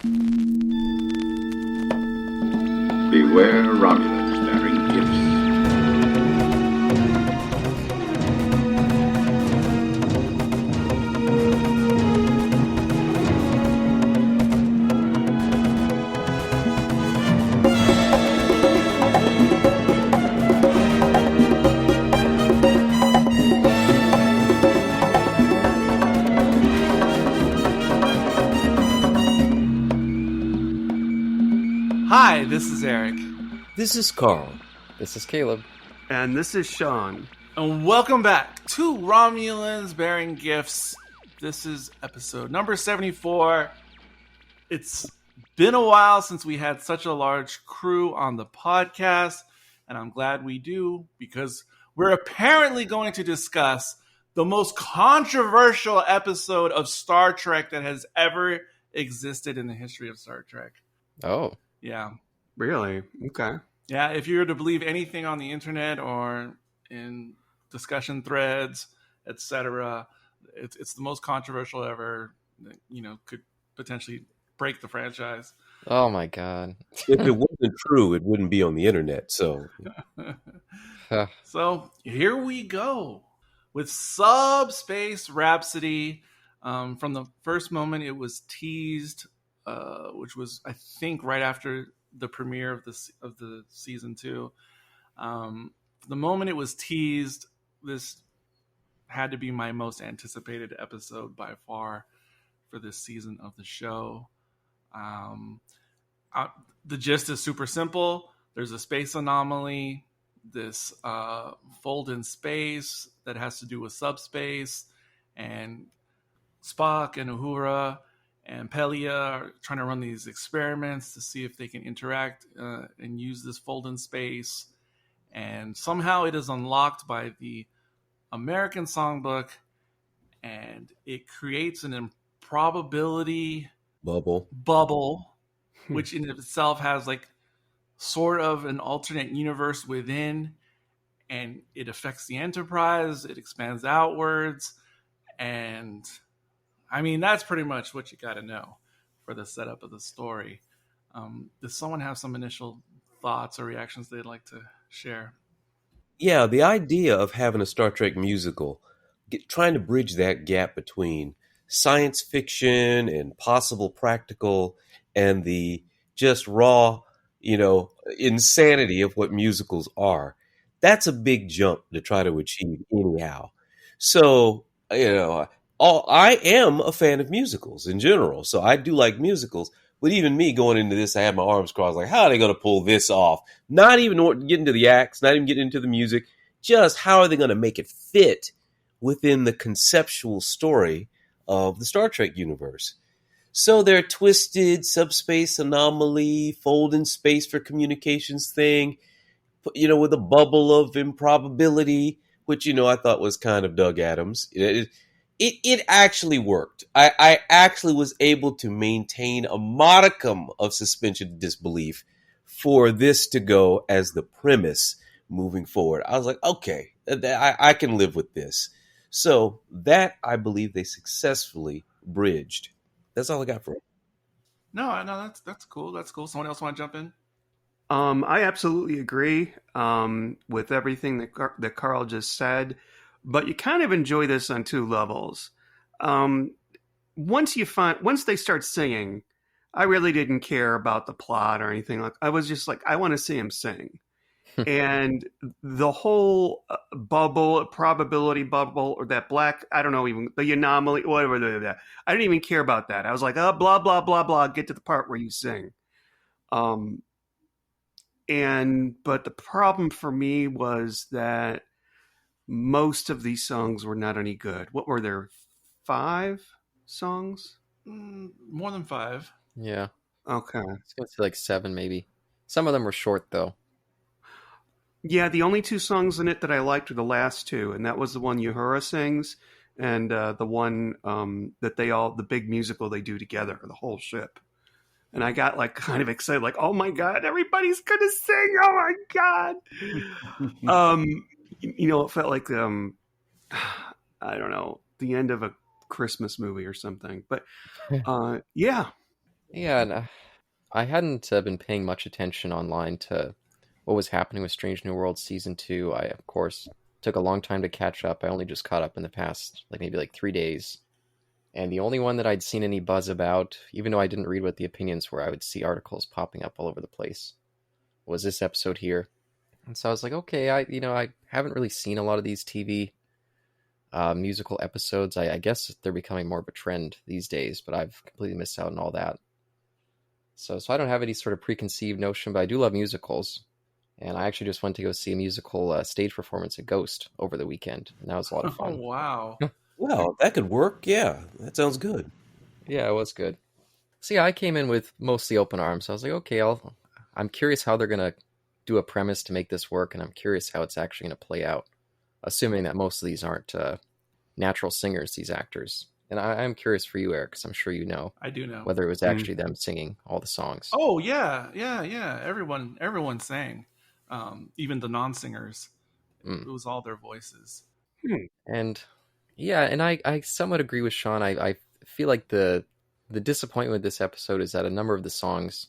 Beware Romulans bearing gifts. Hi, this is Eric. This is Carl. This is Caleb. And this is Sean. And welcome back to Romulans Bearing Gifts. This is episode number 74. It's been a while since we had such a large crew on the podcast, and I'm glad we do because we're apparently going to discuss the most controversial episode of Star Trek that has ever existed in the history of Star Trek. Oh. Yeah. Really? Okay. Yeah, if you were to believe anything on the internet or in discussion threads, etc., it's the most controversial ever. Could potentially break the franchise. Oh my god! If it wasn't true, it wouldn't be on the internet. So, so here we go with Subspace Rhapsody. From the first moment it was teased, which was I think right after the premiere of the season 2. The moment it was teased, this had to be my most anticipated episode by far for this season of the show. The gist is super simple. There's a space anomaly, this fold in space that has to do with subspace, and Spock and Uhura and Pelia are trying to run these experiments to see if they can interact and use this fold in space. And somehow it is unlocked by the American songbook, and it creates an improbability bubble, which in itself has like sort of an alternate universe within, and it affects the Enterprise. It expands outwards, and I mean, that's pretty much what you got to know for the setup of the story. Does someone have some initial thoughts or reactions they'd like to share? yeah, the idea of having a Star Trek musical, trying to bridge that gap between science fiction and possible practical and the just raw, insanity of what musicals are, that's a big jump to try to achieve anyhow. So, I am a fan of musicals in general, so I do like musicals. But even me going into this, I had my arms crossed, like, how are they going to pull this off? Not even getting to the acts, not even getting into the music. Just how are they going to make it fit within the conceptual story of the Star Trek universe? So their twisted subspace anomaly, fold in space for communications thing, with a bubble of improbability, which, I thought was kind of Doug Adams. It actually worked. I actually was able to maintain a modicum of suspension of disbelief for this to go as the premise moving forward. I was like, okay, I can live with this. So that, I believe, they successfully bridged. That's all I got for it. No, that's cool. That's cool. Someone else want to jump in? I absolutely agree with everything that Carl just said. But you kind of enjoy this on two levels. Once they start singing, I really didn't care about the plot or anything. I was just like, I want to see him sing. And the whole probability bubble, or that black, I don't know, even the anomaly, whatever that. I didn't even care about that. I was like, oh, blah, blah, blah, blah. Get to the part where you sing. But the problem for me was that most of these songs were not any good. What were there? 5 songs? More than 5. Yeah. Okay. It's going to be like 7 maybe. Some of them were short though. Yeah, the only 2 songs in it that I liked were the last 2, and that was the one Uhura sings, and the one that the big musical they do together, the whole ship. And I got like kind of excited, like, oh my God, everybody's gonna sing! Oh my God! It felt like I don't know, the end of a Christmas movie or something. But yeah. Yeah, and I hadn't been paying much attention online to what was happening with Strange New Worlds season 2. I, of course, took a long time to catch up. I only just caught up in the past, like maybe like 3 days. And the only one that I'd seen any buzz about, even though I didn't read what the opinions were, I would see articles popping up all over the place, was this episode here. And so I was like, okay, I haven't really seen a lot of these TV musical episodes. I guess they're becoming more of a trend these days, but I've completely missed out on all that. So I don't have any sort of preconceived notion, but I do love musicals. And I actually just went to go see a musical stage performance at Ghost over the weekend, and that was a lot of Oh, fun. wow. Well, that could work. Yeah, that sounds good. Yeah, it was good. So yeah, I came in with mostly open arms. I was like, okay, I'm curious how they're gonna do a premise to make this work, and I'm curious how it's actually gonna play out, assuming that most of these aren't natural singers, these actors. And I'm curious for you, Eric, because I'm sure you know I do know. whether it was actually them singing all the songs. Oh yeah. Everyone sang, even the non-singers. It was all their voices. And yeah, and I somewhat agree with Sean. I feel like the disappointment with this episode is that a number of the songs,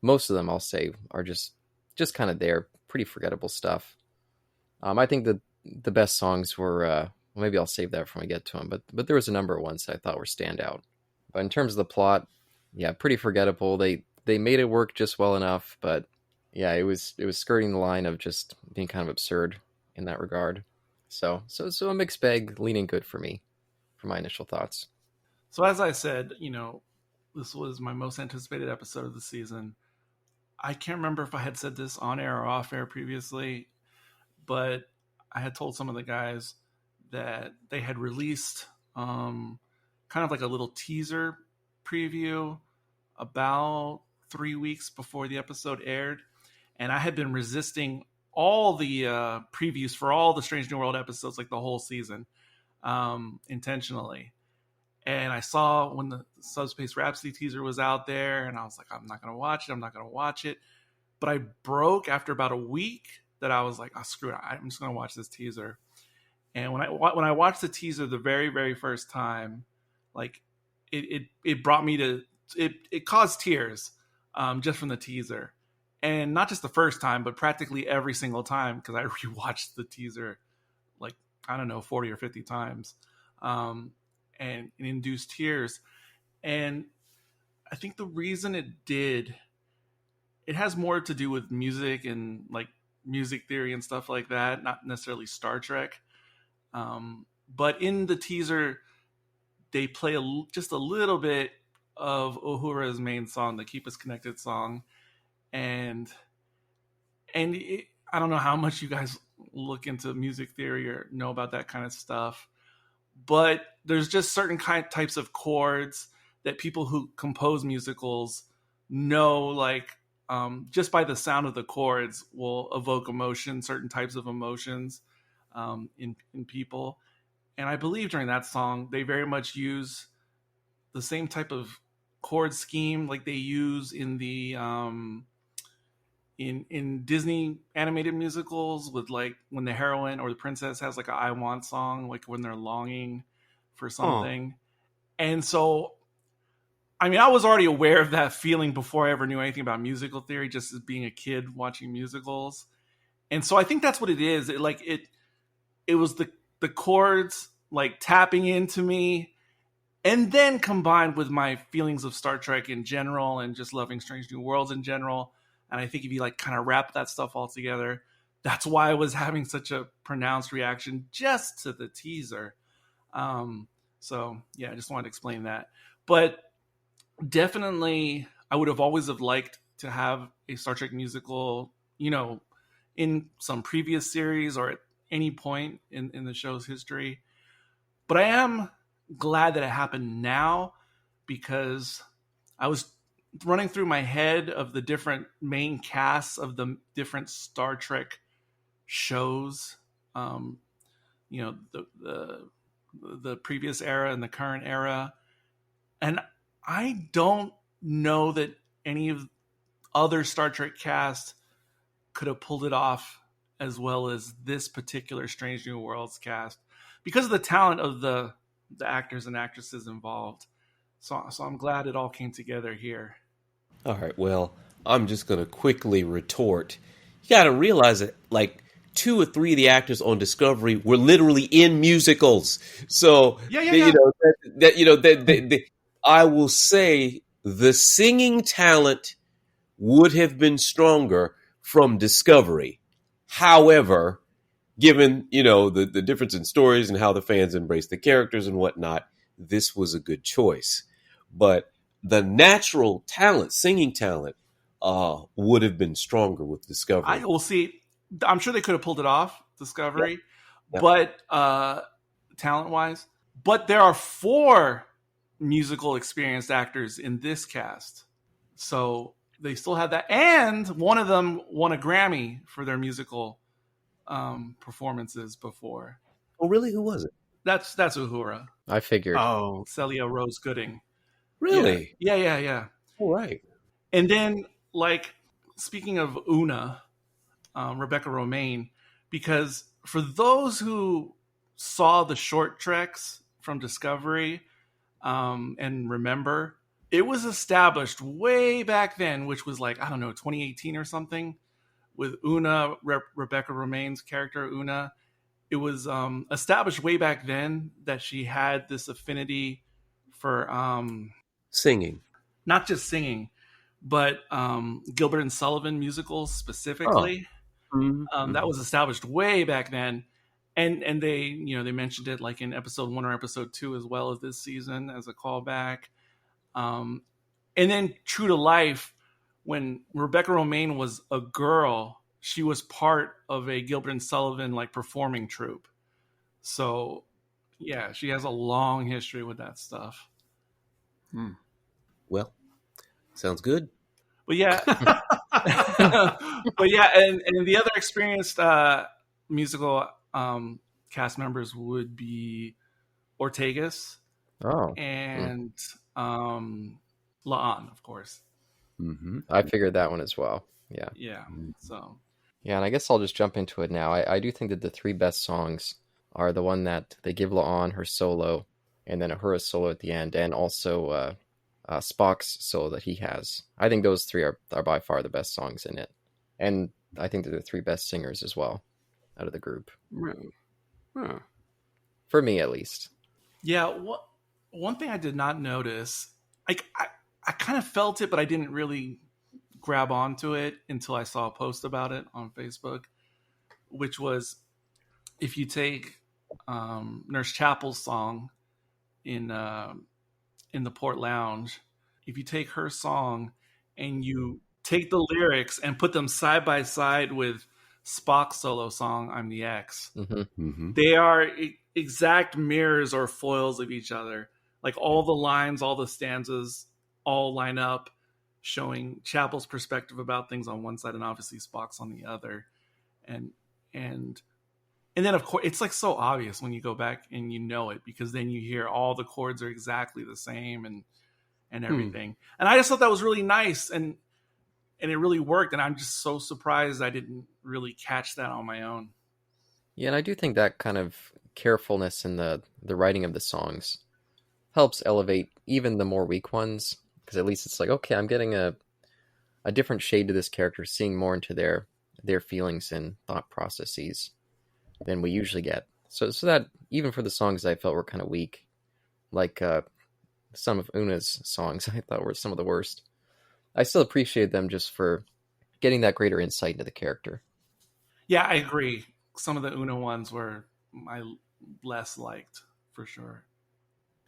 most of them I'll say, are just kind of there, pretty forgettable stuff. I think the best songs were, well, maybe I'll save that when we get to them, but there was a number of ones that I thought were standout. But in terms of the plot, yeah, pretty forgettable. They made it work just well enough, but yeah, it was skirting the line of just being kind of absurd in that regard. So a mixed bag, leaning good for me, for my initial thoughts. So as I said, this was my most anticipated episode of the season. I can't remember if I had said this on air or off air previously, but I had told some of the guys that they had released kind of like a little teaser preview about 3 weeks before the episode aired. And I had been resisting all the previews for all the Strange New World episodes, like the whole season, intentionally. And I saw when the Subspace Rhapsody teaser was out there, and I was like, I'm not going to watch it. But I broke after about a week that I was like, oh, screw it. I'm just going to watch this teaser. And when I watched the teaser the very, very first time, like it brought me to, it caused tears just from the teaser. And not just the first time, but practically every single time, because I rewatched the teaser like, I don't know, 40 or 50 times. And it induced tears. And I think the reason it has more to do with music and like music theory and stuff like that, not necessarily Star Trek. But in the teaser, they play just a little bit of Uhura's main song, the Keep Us Connected song. And I don't know how much you guys look into music theory or know about that kind of stuff, but there's just certain types of chords that people who compose musicals know, like just by the sound of the chords will evoke emotion, certain types of emotions in people. And I believe during that song, they very much use the same type of chord scheme like they use in the in Disney animated musicals, with like when the heroine or the princess has like a I Want song, like when they're longing for something. And so, I mean, I was already aware of that feeling before I ever knew anything about musical theory, just as being a kid watching musicals. And so I think that's what it is. It was the chords like tapping into me, and then combined with my feelings of Star Trek in general and just loving Strange New Worlds in general. And I think if you like kind of wrap that stuff all together, that's why I was having such a pronounced reaction just to the teaser. So yeah, I just wanted to explain that. But definitely, I would have always have liked to have a Star Trek musical, in some previous series or at any point in the show's history. But I am glad that it happened now, because I was running through my head of the different main casts of the different Star Trek shows, the previous era and the current era. And I don't know that any of other Star Trek cast could have pulled it off as well as this particular Strange New Worlds cast, because of the talent of the actors and actresses involved. So I'm glad it all came together here. All right, well, I'm just going to quickly retort. You got to realize that, like, 2 or 3 of the actors on Discovery were literally in musicals. So, Yeah, yeah, they- yeah. I will say the singing talent would have been stronger from Discovery. However, given, the difference in stories and how the fans embrace the characters and whatnot, this was a good choice. But the natural talent, singing talent, would have been stronger with Discovery. I will see. I'm sure they could have pulled it off, Discovery, Yep. but talent wise. But there are 4 musical experienced actors in this cast, so they still have that, and one of them won a Grammy for their musical performances before. Oh, really? Who was it? That's Uhura, I figured. Oh, Celia Rose Gooding. Really? Yeah. All right. And then, like, speaking of Una, Rebecca Romaine, because for those who saw the short treks from Discovery and remember, it was established way back then, which was like, I don't know, 2018 or something, with Una, Rebecca Romaine's character, Una. It was established way back then that she had this affinity for Singing. not just singing, but Gilbert and Sullivan musicals specifically. That was established way back then, and they they mentioned it like in episode 1 or episode 2 as well as this season as a callback. And then true to life, when Rebecca Romaine was a girl, she was part of a Gilbert and Sullivan like performing troupe. So yeah, she has a long history with that stuff. Well, sounds good. But yeah, but yeah, and the other experienced musical cast members would be Ortegas Oh, and La'an, of course. Mm-hmm. I figured that one as well. Yeah. Yeah, so Yeah, and I guess I'll just jump into it now. I do think that the 3 best songs are the one that they give La'an her solo, and then Uhura's solo at the end, and also Spock's solo that he has. I think those 3 are by far the best songs in it. And I think they're the 3 best singers as well out of the group. huh. For me, at least. yeah. One thing I did not notice, like I kind of felt it, but I didn't really grab onto it until I saw a post about it on Facebook, which was if you take Nurse Chapel's song in the Port Lounge, if you take her song and you take the lyrics and put them side by side with Spock's solo song, I'm the X, they are exact mirrors or foils of each other. Like all the lines, all the stanzas all line up, showing Chapel's perspective about things on one side and obviously Spock's on the other. And then of course it's like so obvious when you go back and you know it, because then you hear all the chords are exactly the same and everything. And I just thought that was really nice and it really worked. And I'm just so surprised I didn't really catch that on my own. Yeah, and I do think that kind of carefulness in the writing of the songs helps elevate even the more weak ones, because at least it's like, okay, I'm getting a different shade to this character, seeing more into their feelings and thought processes than we usually get. So that even for the songs I felt were kind of weak, like some of Una's songs I thought were some of the worst, I still appreciate them just for getting that greater insight into the character. Yeah, I agree. Some of the Una ones were I less liked, for sure.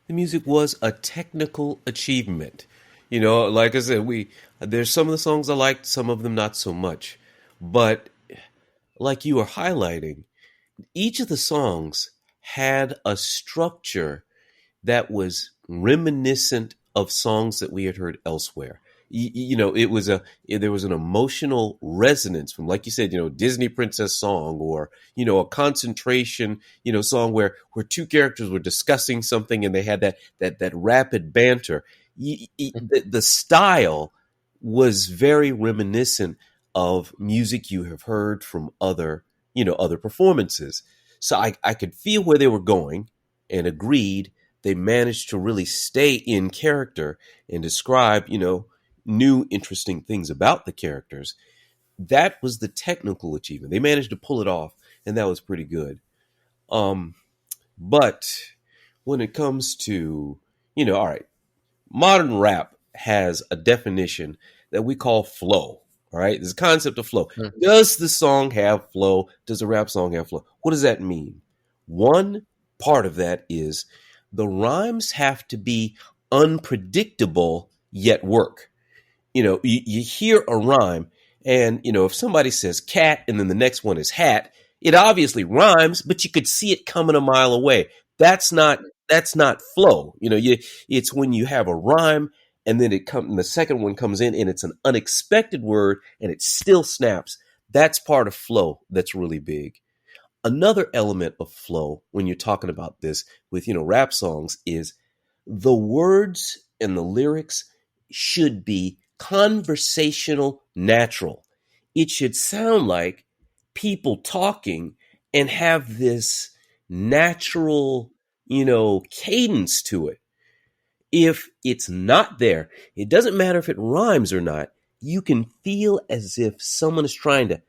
The music was a technical achievement. Like I said, there's some of the songs I liked, some of them not so much. But like you were highlighting, each of the songs had a structure that was reminiscent of songs that we had heard elsewhere. There was an emotional resonance from, like you said, Disney princess song, or, a concentration, song where 2 characters were discussing something and they had that rapid banter. The style was very reminiscent of music you have heard from other performances. So I could feel where they were going, and agreed they managed to really stay in character and describe, new interesting things about the characters. That was the technical achievement. They managed to pull it off, and that was pretty good. But when it comes to, all right, modern rap has a definition that we call flow. All right, there's a concept of flow. Does the song have flow? Does the rap song have flow? What does that mean? One part of that is the rhymes have to be unpredictable yet work. You hear a rhyme, and if somebody says cat and then the next one is hat, it obviously rhymes, but you could see it coming a mile away. That's not flow. It's when you have a rhyme and then the second one comes in and it's an unexpected word and it still snaps. That's part of flow that's really big. Another element of flow when you're talking about this with, rap songs is the words and the lyrics should be conversational, natural. It should sound like people talking and have this natural, cadence to it. If it's not there, it doesn't matter if it rhymes or not. You can feel as if someone is trying to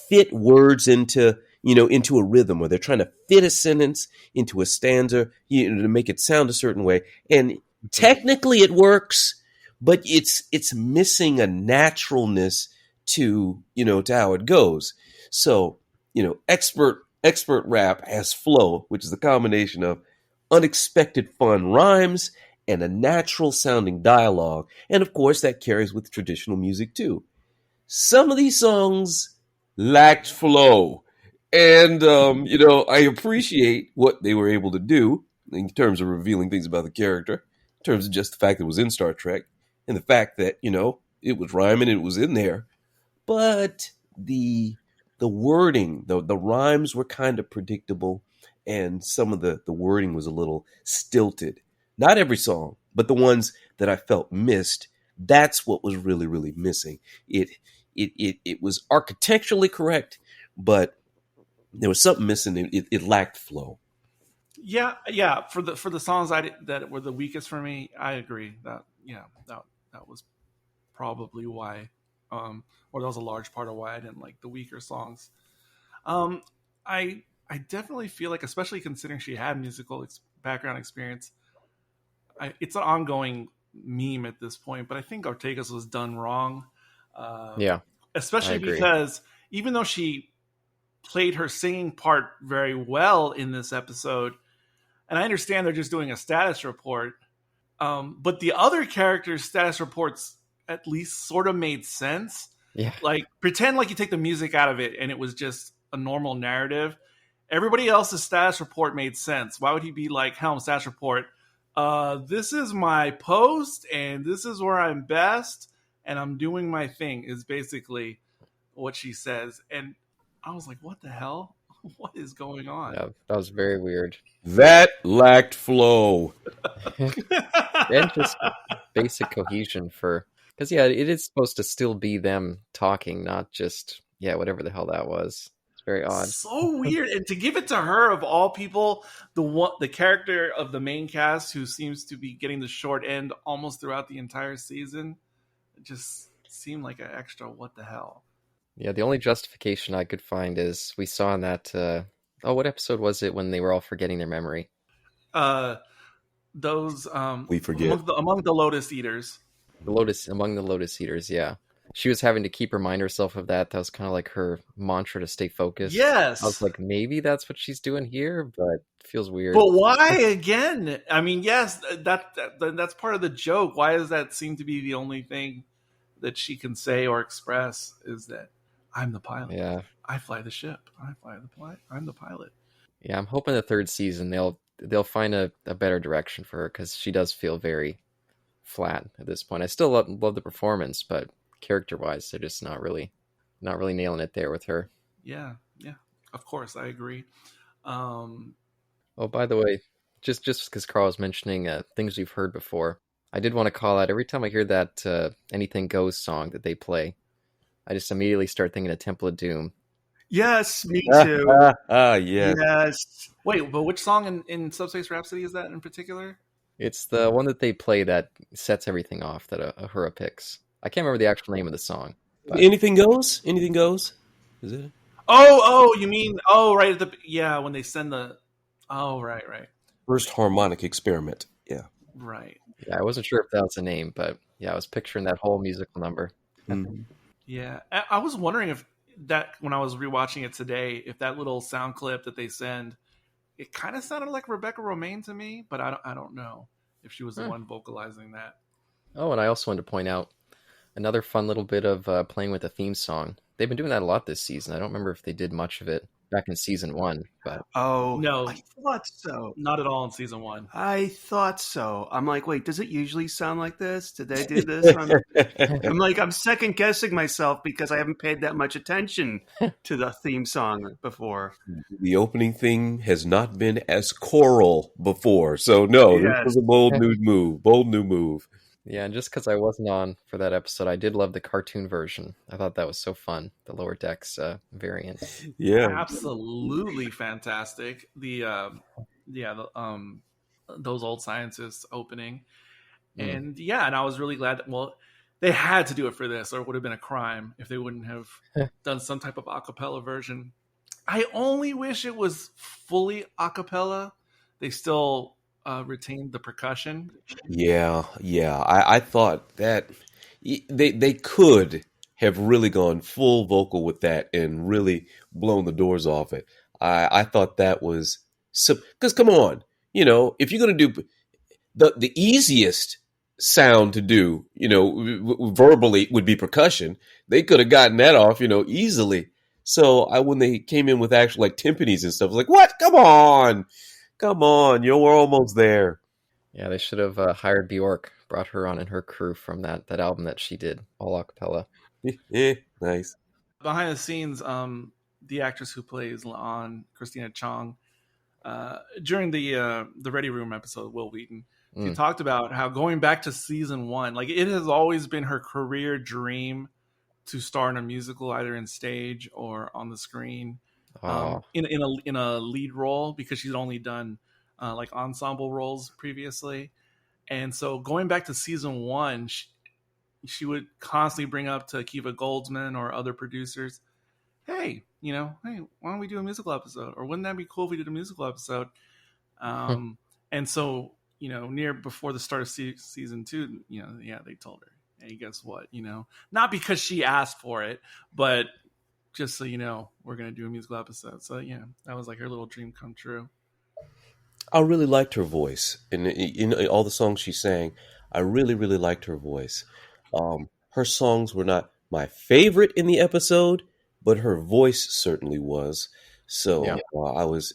fit words into a rhythm, or they're trying to fit a sentence into a stanza, to make it sound a certain way. And technically it works, but it's missing a naturalness to how it goes. So, expert rap has flow, which is the combination of unexpected fun rhymes and a natural sounding dialogue. And of course, that carries with traditional music too. Some of these songs lacked flow. And, I appreciate what they were able to do in terms of revealing things about the character, in terms of just the fact that it was in Star Trek, and the fact that, it was rhyming and it was in there. But the wording, the rhymes were kind of predictable, and some of the wording was a little stilted. Not every song, but the ones that I felt missed, that's what was really, really missing. It was architecturally correct, but there was something missing. It lacked flow. Yeah. For the songs that were the weakest for me, I agree that was probably why, or that was a large part of why I didn't like the weaker songs. I definitely feel like, especially considering she had musical background experience, it's an ongoing meme at this point. But I think Ortega's was done wrong. Especially because even though she played her singing part very well in this episode, and I understand they're just doing a status report, but the other characters' status reports at least sort of made sense. Yeah. Like, pretend like you take the music out of it and it was just a normal narrative. Everybody else's status report made sense. Why would he be like, Helm, status report, this is my post and this is where I'm best and I'm doing my thing, is basically what she says. And I was like, what the hell? What is going on? Yeah, that was very weird. That lacked flow. And just basic cohesion because it is supposed to still be them talking, not just whatever the hell that was. It's very odd. So weird. And to give it to her, of all people, the character of the main cast who seems to be getting the short end almost throughout the entire season, it just seemed like an extra what the hell. Yeah, the only justification I could find is we saw in that what episode was it when they were all forgetting their memory? Those we forget among the Lotus Eaters. Among the Lotus Eaters, yeah. She was having to remind herself of that. That was kind of like her mantra to stay focused. Yes. I was like, maybe that's what she's doing here, but it feels weird. But why again? I mean, yes, that's part of the joke. Why does that seem to be the only thing that she can say or express, is that I'm the pilot. Yeah. I fly the ship. I'm the pilot. Yeah, I'm hoping the third season they'll find a better direction for her, because she does feel very flat at this point. I still love the performance, but character-wise, they're just not really nailing it there with her. Yeah. Of course, I agree. Oh, by the way, just because Carl was mentioning things we've heard before, I did want to call out, every time I hear that Anything Goes song that they play, I just immediately start thinking of Temple of Doom. Yes, me too. Yeah. Yes. Wait, but which song in Subspace Rhapsody is that in particular? It's the one that they play that sets everything off, that Ahura picks. I can't remember the actual name of the song. But Anything goes. Anything goes. Is it? Oh, you mean right at the when they send the right. First harmonic experiment. Yeah. Right. yeah, I wasn't sure if that was a name, but yeah, I was picturing that whole musical number. Mhm. Yeah. I was wondering if that, when I was rewatching it today, if that little sound clip that they send, it kind of sounded like Rebecca Romaine to me, but I don't know if she was the one vocalizing that. Oh, and I also wanted to point out another fun little bit of playing with the theme song. They've been doing that a lot this season. I don't remember if they did much of it back in season 1, but Oh, No. I thought so. Not at all in season 1. I thought so. I'm like, wait, does it usually sound like this? Did they do this? I'm like, I'm second guessing myself because I haven't paid that much attention to the theme song before. The opening thing has not been as choral before, so no, this Yes. was a bold new move. Bold new move. yeah, and just because I wasn't on for that episode, I did love the cartoon version. I thought that was so fun, the Lower Decks variant. Yeah. Absolutely fantastic. Those old scientists opening. And and I was really glad that, they had to do it for this, or it would have been a crime if they wouldn't have done some type of a cappella version. I only wish it was fully a cappella. They still retained the percussion. Yeah. I thought that they could have really gone full vocal with that and really blown the doors off it. I thought that was because come on, if you're gonna do the easiest sound to do, verbally would be percussion. They could have gotten that off, easily. So when they came in with actual like timpanis and stuff, I was like, what? Come on, we're almost there. Yeah, they should have hired Bjork, brought her on and her crew from that album that she did, all a cappella. Nice. Behind the scenes, the actress who plays La'an, Christina Chong, during the Ready Room episode, Will Wheaton, she talked about how going back to season 1, like it has always been her career dream to star in a musical, either in stage or on the screen, in a lead role, because she's only done like ensemble roles previously. And so going back to season 1, she would constantly bring up to Kiva Goldsman or other producers, hey, why don't we do a musical episode? Or wouldn't that be cool if we did a musical episode? And so, near before the start of season 2, they told her, hey, guess what? Not because she asked for it, but just so we're going to do a musical episode. So, that was like her little dream come true. I really liked her voice. In all the songs she sang, I really, really liked her voice. Her songs were not my favorite in the episode, but her voice certainly was. So Yeah. I was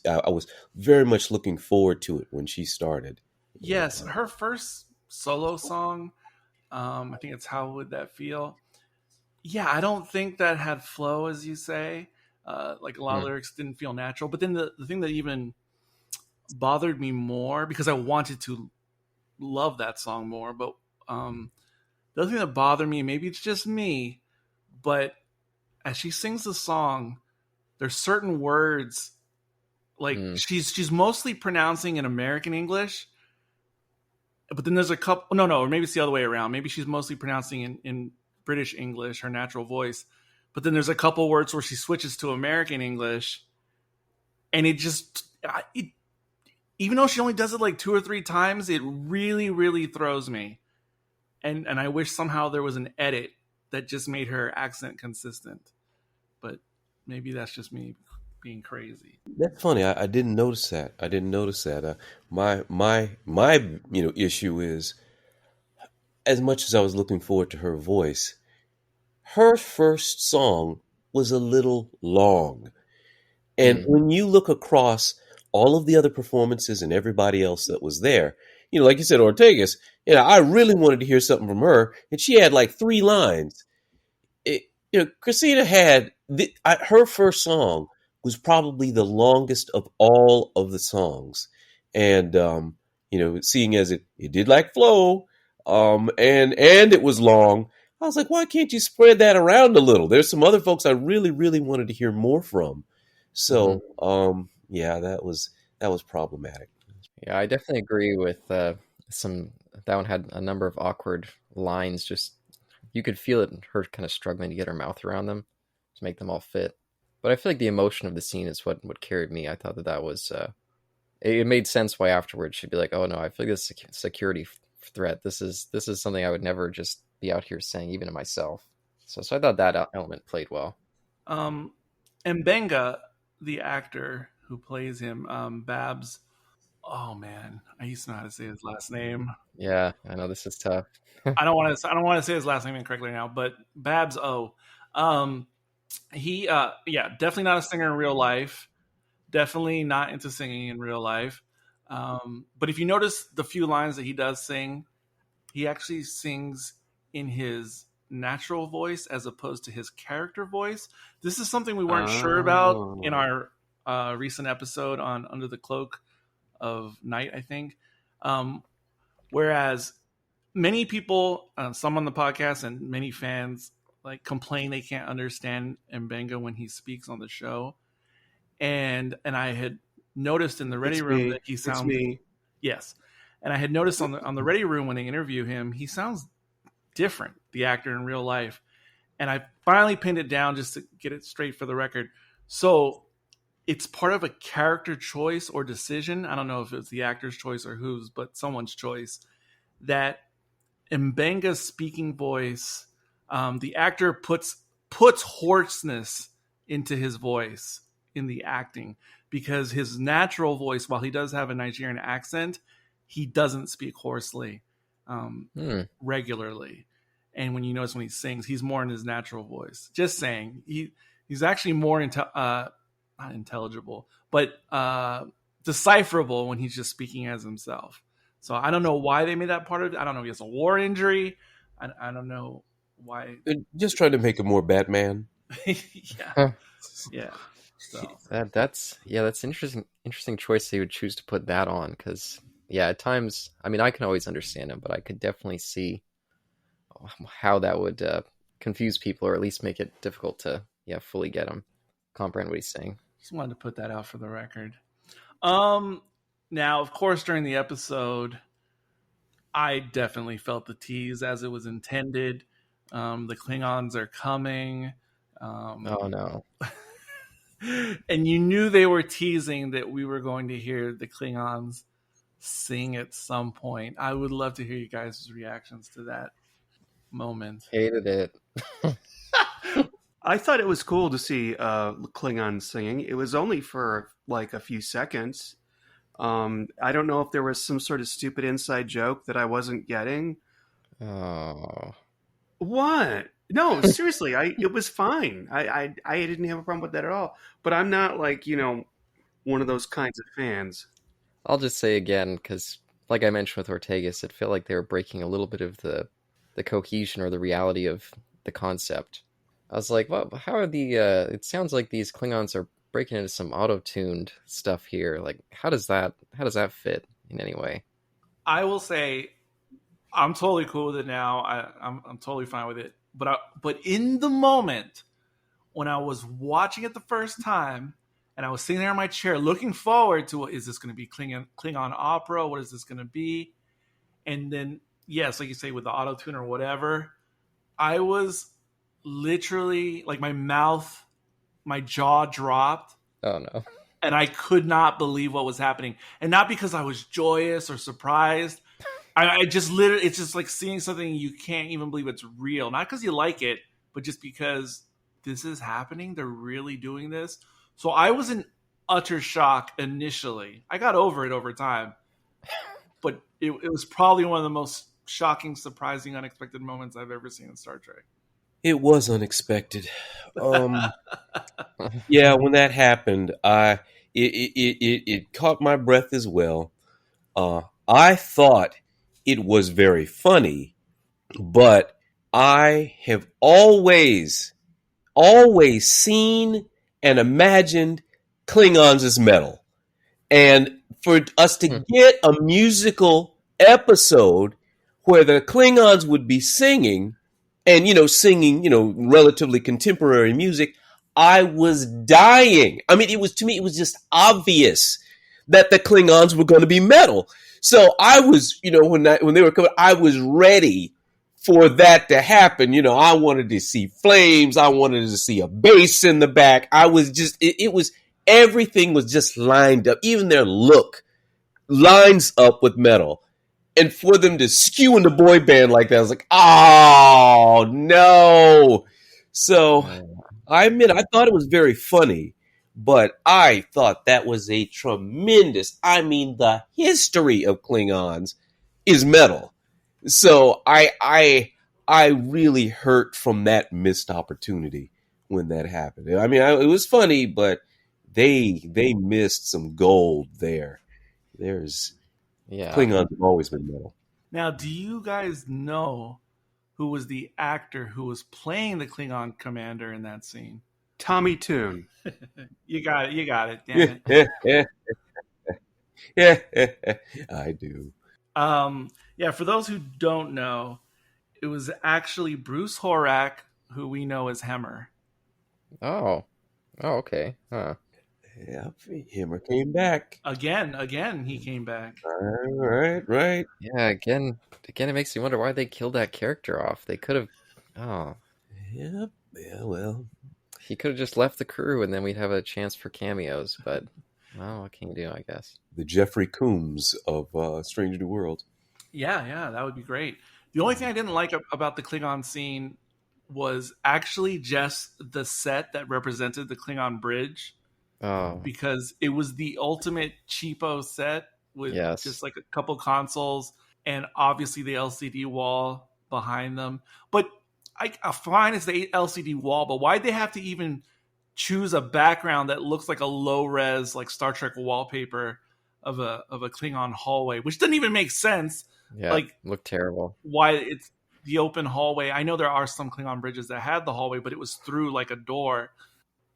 very much looking forward to it when she started. Yes, her first solo song, I think it's How Would That Feel? Yeah, I don't think that had flow, as you say. Like a lot of lyrics didn't feel natural. But then the thing that even bothered me more, because I wanted to love that song more, but the other thing that bothered me, maybe it's just me, but as she sings the song, there's certain words, like she's mostly pronouncing in American English, but then there's a couple, no, or maybe it's the other way around. Maybe she's mostly pronouncing in British English, her natural voice, but then there's a couple words where she switches to American English, and even though she only does it like 2 or 3 times, it really, really throws me. And I wish somehow there was an edit that just made her accent consistent. But maybe that's just me being crazy. That's funny. I didn't notice that. My issue is, as much as I was looking forward to her voice, her first song was a little long. And when you look across all of the other performances and everybody else that was there, like you said, Ortegas, I really wanted to hear something from her, and she had like 3 lines. Christina had her first song was probably the longest of all of the songs, and seeing as it did like flow, and it was long, I was like, why can't you spread that around a little? There's some other folks I really, really wanted to hear more from. So, that was problematic. Yeah, I definitely agree with that one had a number of awkward lines, just you could feel it in her kind of struggling to get her mouth around them to make them all fit. But I feel like the emotion of the scene is what carried me. I thought that was it made sense why afterwards she'd be like, "Oh no, I feel like this is a security threat. This is something I would never just be out here saying, even to myself." So I thought that element played well. Mbenga, the actor who plays him, Babs. Oh man, I used to know how to say his last name. Yeah, I know this is tough. I don't want to say his last name incorrectly now, but Babs O. He definitely not a singer in real life. Definitely not into singing in real life. But if you notice the few lines that he does sing, he actually sings in his natural voice as opposed to his character voice. This is something we weren't sure about in our recent episode on Under the Cloak of Night, I think. Whereas many people, some on the podcast and many fans, like complain they can't understand Mbenga when he speaks on the show. And I had noticed in the Ready Room that he sounds... Yes. And I had noticed on the Ready Room when they interview him, he sounds different, the actor in real life. And I finally pinned it down just to get it straight for the record. So it's part of a character choice or decision. I don't know if it's the actor's choice or whose, but someone's choice. That Mbenga's speaking voice, the actor puts hoarseness into his voice in the acting, because his natural voice, while he does have a Nigerian accent, he doesn't speak hoarsely regularly. And when you notice when he sings, he's more in his natural voice. Just saying, he's actually more not intelligible, but decipherable when he's just speaking as himself. So I don't know why they made that part of it. I don't know if he has a war injury. I don't know why. They're just trying to make him more Batman. Yeah. Yeah. So that's interesting choice they would choose to put that on, because at times, I mean, I can always understand him, but I could definitely see how that would confuse people, or at least make it difficult to fully comprehend what he's saying. Just wanted to put that out for the record. Now, of course, during the episode, I definitely felt the tease as it was intended. The Klingons are coming. Oh no. And you knew they were teasing that we were going to hear the Klingons sing at some point. I would love to hear you guys' reactions to that moment. Hated it. I thought it was cool to see Klingons singing. It was only for like a few seconds. I don't know if there was some sort of stupid inside joke that I wasn't getting. Oh. What? No, seriously, it was fine. I didn't have a problem with that at all. But I'm not like, one of those kinds of fans. I'll just say again, because like I mentioned with Ortegas, it felt like they were breaking a little bit of the cohesion or the reality of the concept. I was like, well, how are it sounds like these Klingons are breaking into some auto-tuned stuff here. Like, how does that fit in any way? I will say, I'm totally cool with it now. I'm totally fine with it. But in the moment when I was watching it the first time, and I was sitting there in my chair looking forward to, is this going to be Klingon opera? What is this going to be? And then, yes, like you say, with the auto-tune or whatever, I was literally like my jaw dropped. Oh no. And I could not believe what was happening. And not because I was joyous or surprised. I just literally, it's just like seeing something you can't even believe it's real. Not because you like it, but just because this is happening. They're really doing this. So I was in utter shock initially. I got over it over time. But it was probably one of the most shocking, surprising, unexpected moments I've ever seen in Star Trek. It was unexpected. Yeah, when that happened, it caught my breath as well. I thought it was very funny, but I have always seen and imagined Klingons as metal. And for us to get a musical episode where the Klingons would be singing, and, singing, relatively contemporary music, I was dying. I mean, to me, it was just obvious that the Klingons were going to be metal. So I was, when they were coming, I was ready for that to happen. You know, I wanted to see flames. I wanted to see a bass in the back. I was just, it was, everything was just lined up. Even their look lines up with metal. And for them to skew in the boy band like that, I was like, oh, no. So I admit, I thought it was very funny, but I thought that was a tremendous, I mean, the history of Klingons is metal. So I really hurt from that missed opportunity when that happened. I mean, it was funny, but they missed some gold there. Klingons have always been metal. Now, do you guys know who was the actor who was playing the Klingon commander in that scene? Tommy Toon. You got it. Damn it. I do. Yeah, for those who don't know, it was actually Bruce Horak, who we know as Hemmer. Oh, okay. Huh. Yeah, Hemmer came back. Again, he came back. Right. Yeah, again, it makes me wonder why they killed that character off. They could have... Oh. Yeah, well. He could have just left the crew and then we'd have a chance for cameos, but... Well, what can you do, I guess? The Jeffrey Combs of Strange New Worlds. Yeah, that would be great. The only thing I didn't like about the Klingon scene was actually just the set that represented the Klingon bridge. Oh. Because it was the ultimate cheapo set with just like a couple consoles and obviously the LCD wall behind them. But fine, it's the LCD wall, but why'd they have to even choose a background that looks like a low res, like Star Trek wallpaper of a Klingon hallway, which doesn't even make sense. Yeah, like, looked terrible. Why it's the open hallway. I know there are some Klingon bridges that had the hallway, but it was through like a door.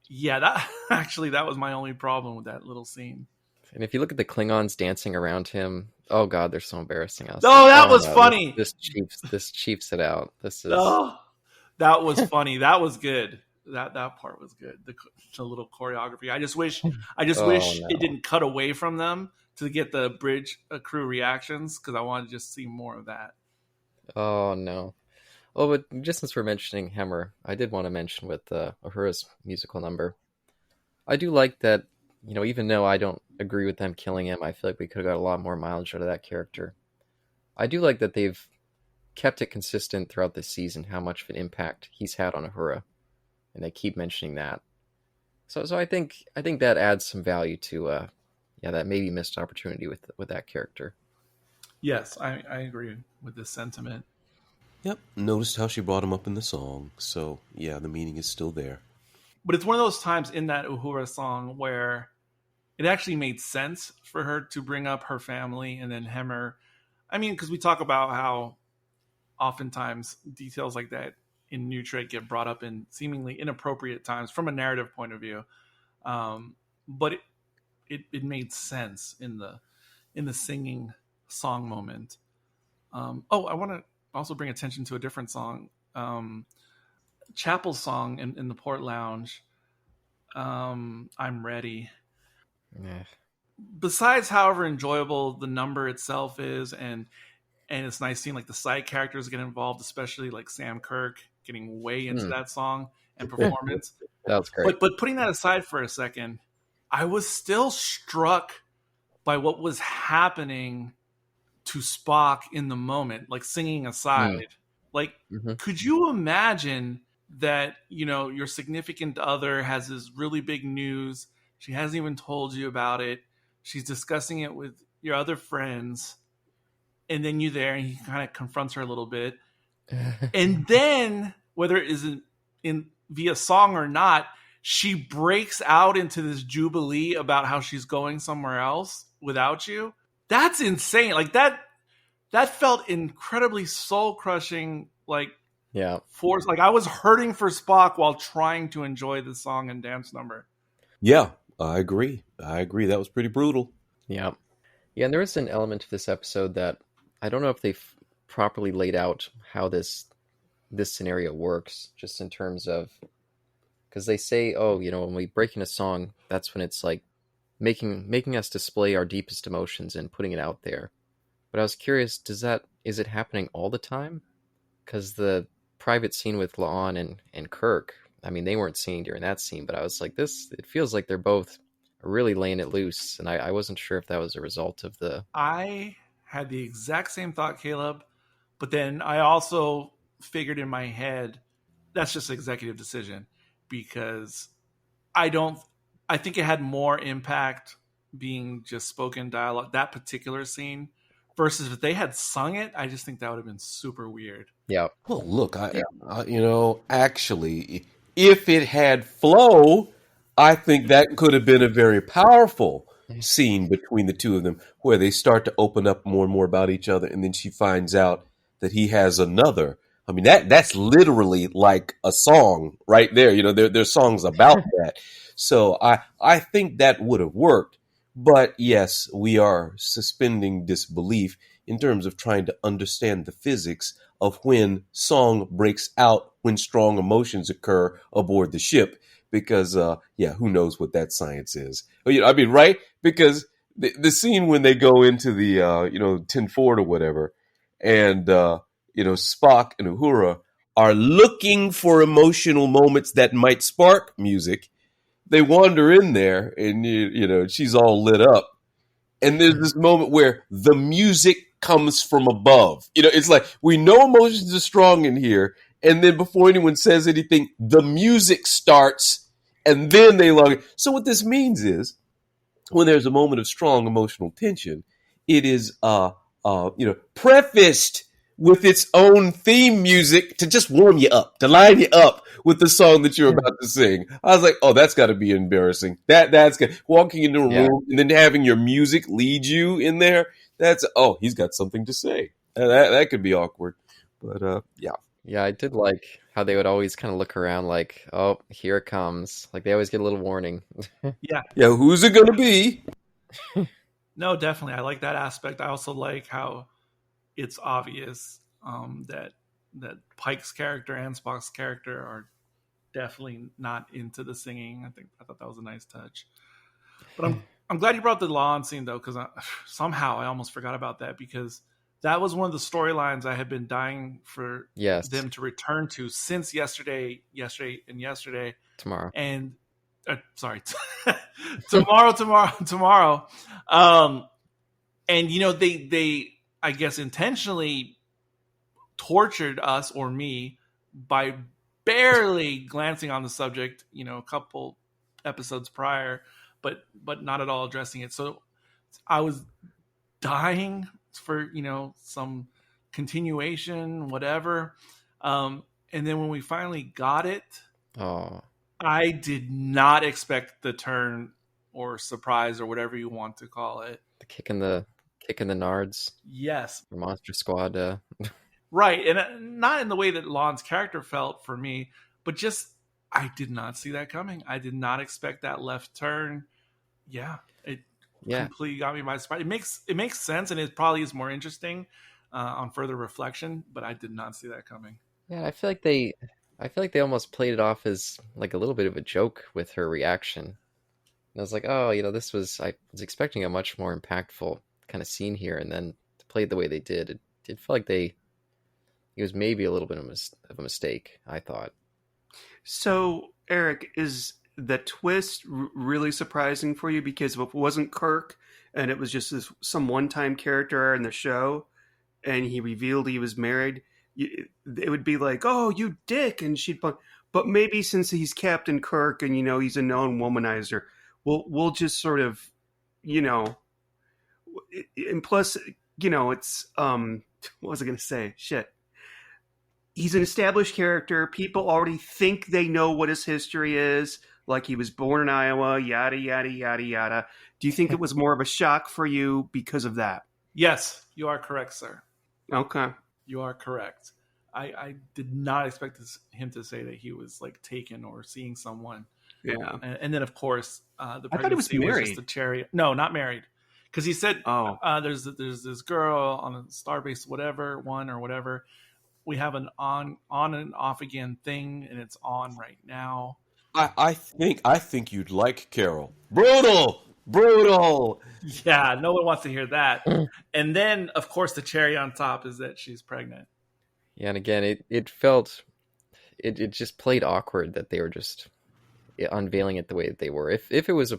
Yeah, that was my only problem with that little scene. And if you look at the Klingons dancing around him, oh god, they're so embarrassing. That was funny. This cheaps it out. This is. Oh, that was funny. That was good. That part was good. The little choreography. I just wish it didn't cut away from them to get the bridge crew reactions because I wanted to just see more of that. Oh no. Oh, but just since we're mentioning Hemmer, I did want to mention with Uhura's musical number. I do like that, you know, even though I don't agree with them killing him, I feel like we could have got a lot more mileage out of that character. I do like that they've kept it consistent throughout the season how much of an impact he's had on Uhura, and they keep mentioning that. So I think that adds some value to that maybe missed opportunity with that character. Yes, I agree with this sentiment. Yep, noticed how she brought him up in the song, so yeah, the meaning is still there. But it's one of those times in that Uhura song where it actually made sense for her to bring up her family and then Hemmer. I mean, because we talk about how oftentimes details like that in New Trek get brought up in seemingly inappropriate times from a narrative point of view. But it made sense in the singing song moment. I want to also bring attention to a different song. Chapel's song in the Port Lounge. I'm Ready. Yeah. Besides however enjoyable the number itself is, and it's nice seeing like the side characters get involved, especially like Sam Kirk getting way into that song and performance. That was great. But putting that aside for a second, I was still struck by what was happening to Spock in the moment, like singing aside. Like, could you imagine that, you know, your significant other has this really big news. She hasn't even told you about it. She's discussing it with your other friends. And then you're there and he kind of confronts her a little bit. And then, whether it is in via song or not, she breaks out into this jubilee about how she's going somewhere else without you. That's insane. Like that felt incredibly soul crushing. Like, yeah, force. Like I was hurting for Spock while trying to enjoy the song and dance number. Yeah, I agree. That was pretty brutal. Yeah. And there is an element to this episode that I don't know if they've properly laid out how this scenario works, just in terms of, because they say, oh, you know, when we break in a song, that's when it's like making us display our deepest emotions and putting it out there. But I was curious, is it happening all the time? because the private scene with La'an and Kirk, I mean, they weren't seen during that scene, but I was like, it feels like they're both really laying it loose, and I wasn't sure if that was a result of the... I had the exact same thought, Caleb, but then I also figured in my head, that's just executive decision, because I think it had more impact being just spoken dialogue, that particular scene, versus if they had sung it. I just think that would have been super weird. Yeah. Well, look, actually, if it had flow, I think that could have been a very powerful scene between the two of them, where they start to open up more and more about each other, and then she finds out that he has another. I mean, that's literally like a song right there. You know, there's songs about that. So I think that would have worked. But yes, we are suspending disbelief in terms of trying to understand the physics of when song breaks out, when strong emotions occur aboard the ship. Because, who knows what that science is? I mean, right? Because the scene when they go into the, 10 Ford or whatever, and, Spock and Uhura are looking for emotional moments that might spark music. They wander in there, and, she's all lit up. And there's this moment where the music comes from above. It's like, we know emotions are strong in here. And then before anyone says anything, the music starts, and then they log it. So what this means is, when there's a moment of strong emotional tension, it is, prefaced with its own theme music to just warm you up, to line you up with the song that you're about to sing. I was like, oh, that's got to be embarrassing. That's good. Walking into a room and then having your music lead you in there. He's got something to say. That could be awkward. But, yeah. Yeah, I did like how they would always kind of look around like, oh, here it comes. Like, they always get a little warning. Yeah. Yeah, who's it going to be? No, definitely. I like that aspect. I also like how it's obvious that Pike's character and Spock's character are definitely not into the singing. I thought that was a nice touch. But I'm glad you brought the La'an scene, though, because somehow I almost forgot about that, because that was one of the storylines I had been dying for them to return to since yesterday, tomorrow. And tomorrow. And they I guess intentionally tortured us, or me, by barely glancing on the subject, a couple episodes prior, but not at all addressing it. So I was dying for, some continuation, whatever. And then when we finally got it, I did not expect the turn or surprise or whatever you want to call it. The kick in the nards. Yes. For Monster Squad. Right. And not in the way that La'an's character felt for me, but just, I did not see that coming. I did not expect that left turn. Yeah. It completely got me by surprise. It makes sense, and it probably is more interesting on further reflection, but I did not see that coming. Yeah, I feel like they almost played it off as like a little bit of a joke with her reaction. And I was like, I was expecting a much more impactful kind of scene here, and then to play it the way they did, it did feel like it was maybe a little bit of a mistake, I thought. So, Eric, is the twist really surprising for you? Because if it wasn't Kirk and it was just some one-time character in the show and he revealed he was married, it would be like, oh, you dick, and but maybe since he's Captain Kirk and he's a known womanizer, we'll just sort of, and plus, it's what was I going to say? Shit. He's an established character. People already think they know what his history is, like he was born in Iowa, yada, yada, yada, yada. Do you think it was more of a shock for you because of that? Yes, you are correct, sir. Okay. You are correct. I did not expect him to say that he was like taken or seeing someone. Yeah. And then, of course, the I thought he was married. just a cherry. No, not married. Because he said, there's this girl on a Starbase one or whatever. We have an on and off again thing, and it's on right now. I think you'd like Carol. Brutal. Yeah, no one wants to hear that. And then, of course, the cherry on top is that she's pregnant. Yeah, and again, it felt it just played awkward that they were just unveiling it the way that they were. If it was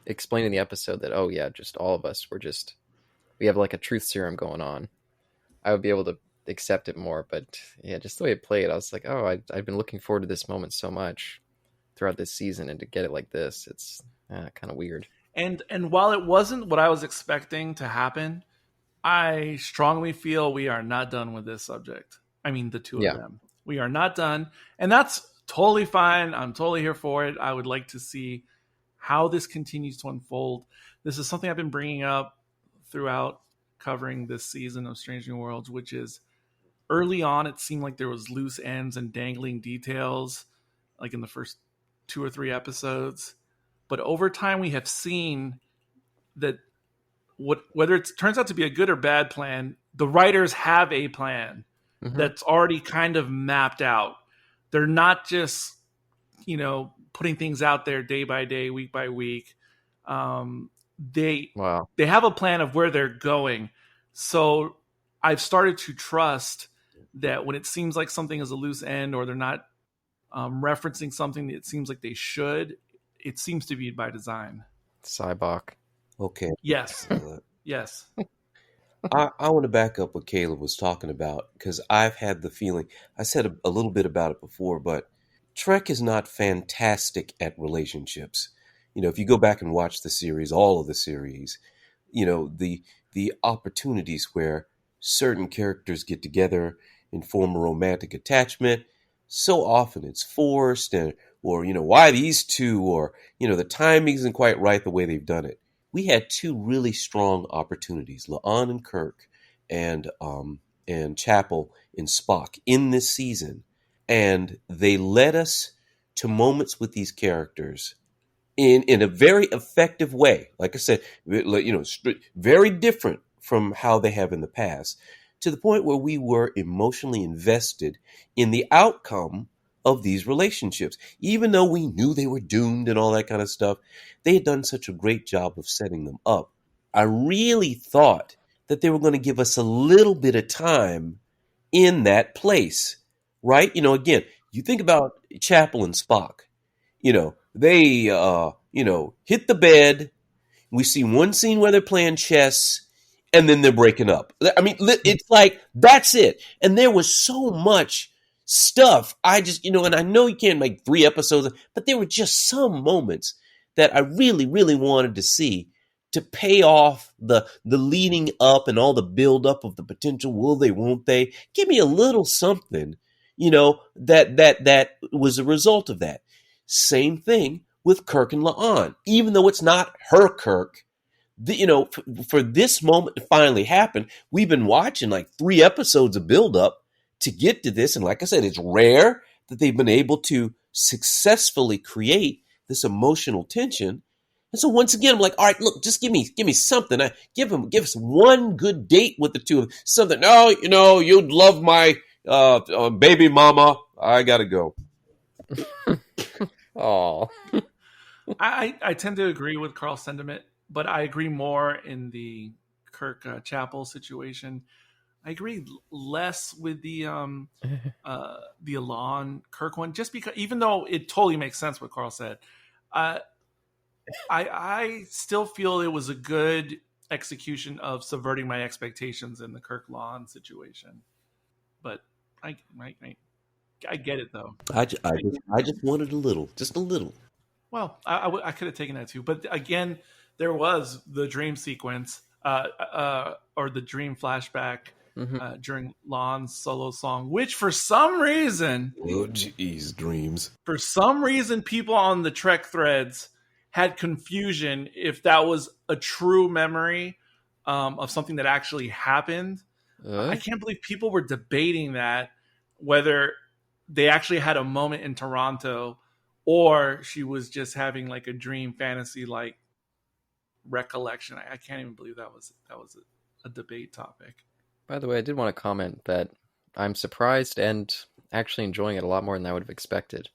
explained in the episode that, oh yeah, just all of us were just, we have like a truth serum going on, I would be able to accept it more. But yeah, just the way it played, I was like, oh, I've been looking forward to this moment so much throughout this season, and to get it like this, it's kind of weird. And while it wasn't what I was expecting to happen, I strongly feel we are not done with this subject. I mean, the two Yeah. of them. We are not done. And that's totally fine. I'm totally here for it. I would like to see how this continues to unfold. This is something I've been bringing up throughout covering this season of Strange New Worlds, which is early on, it seemed like there was loose ends and dangling details, like in the first 2 or 3 episodes. But over time, we have seen that whether it turns out to be a good or bad plan, the writers have a plan that's already kind of mapped out. They're not just, putting things out there day by day, week by week. They have a plan of where they're going. So I've started to trust that when it seems like something is a loose end, or they're not referencing something that it seems like they should, it seems to be by design. Cybok. Okay. Yes. Yes. I want to back up what Caleb was talking about, because I've had the feeling, I said a little bit about it before, but Trek is not fantastic at relationships. If you go back and watch the series, all of the series, the opportunities where certain characters get together and form a romantic attachment, so often it's forced, or why these two, or the timing isn't quite right the way they've done it. We had 2 really strong opportunities, La'an and Kirk, and Chapel and Spock in this season, and they led us to moments with these characters in a very effective way. Like I said, very different from how they have in the past, to the point where we were emotionally invested in the outcome of these relationships. Even though we knew they were doomed and all that kind of stuff, they had done such a great job of setting them up. I really thought that they were going to give us a little bit of time in that place, right? Again, you think about Chapel and Spock, they, hit the bed. We see one scene where they're playing chess, and then they're breaking up. I mean, it's like, that's it. And there was so much stuff. I just, and I know you can't make 3 episodes, but there were just some moments that I really, really wanted to see to pay off the leading up and all the build up of the potential will they, won't they. Give me a little something, that was a result of that. Same thing with Kirk and La'an. Even though it's not her Kirk, for this moment to finally happen, we've been watching like 3 episodes of build up to get to this. And like I said, it's rare that they've been able to successfully create this emotional tension. And so once again, I'm like, all right, look, just give me something. Give us one good date with the two of them. Something. No, you'd love my baby mama. I gotta go. Oh, I tend to agree with Carl's sentiment, but I agree more in the Kirk Chapel situation. I agree less with the Alon Kirk one, just because, even though it totally makes sense what Carl said, I still feel it was a good execution of subverting my expectations in the Kirk Lon situation. But I get it though. I just wanted just a little. Well, I could have taken that too, but again, there was the dream sequence, or the dream flashback during Lon's solo song, which for some reason, dreams. For some reason, people on the Trek threads had confusion if that was a true memory of something that actually happened. I can't believe people were debating that, whether they actually had a moment in Toronto or she was just having like a dream fantasy like recollection. I can't even believe that was a debate topic. By the way, I did want to comment that I'm surprised and actually enjoying it a lot more than I would have expected,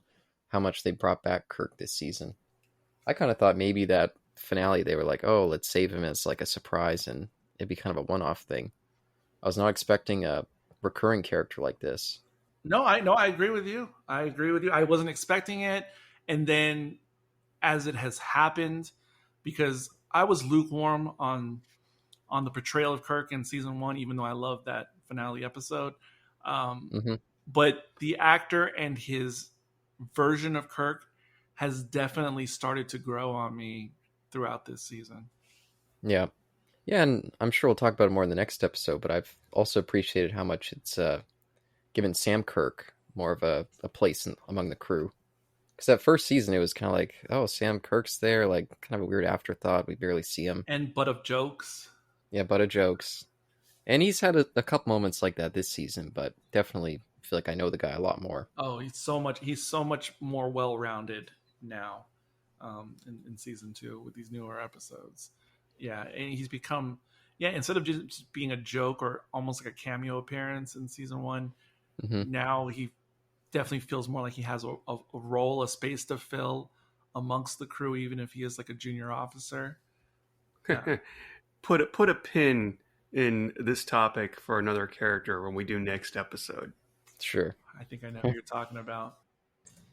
how much they brought back Kirk this season. I kind of thought maybe that finale, they were like, oh, let's save him as like a surprise and it'd be kind of a one-off thing. I was not expecting a recurring character like this. No, I agree with you. I wasn't expecting it, and then as it has happened, because I was lukewarm on the portrayal of Kirk in season 1, even though I loved that finale episode. Mm-hmm. But the actor and his version of Kirk has definitely started to grow on me throughout this season. Yeah. Yeah, and I'm sure we'll talk about it more in the next episode, but I've also appreciated how much it's given Sam Kirk more of a place among the crew. Because that first season, it was kind of like, oh, Sam Kirk's there, like kind of a weird afterthought. We barely see him. And butt of jokes. Yeah, butt of jokes. And he's had a couple moments like that this season, but definitely feel like I know the guy a lot more. Oh, he's so much more well-rounded now in season 2 with these newer episodes. Yeah, and he's become, instead of just being a joke or almost like a cameo appearance in season 1, Mm-hmm. now he definitely feels more like he has a role, a space to fill amongst the crew, even if he is like a junior officer. Yeah. Put a pin in this topic for another character when we do next episode. Sure. I think I know who you're talking about.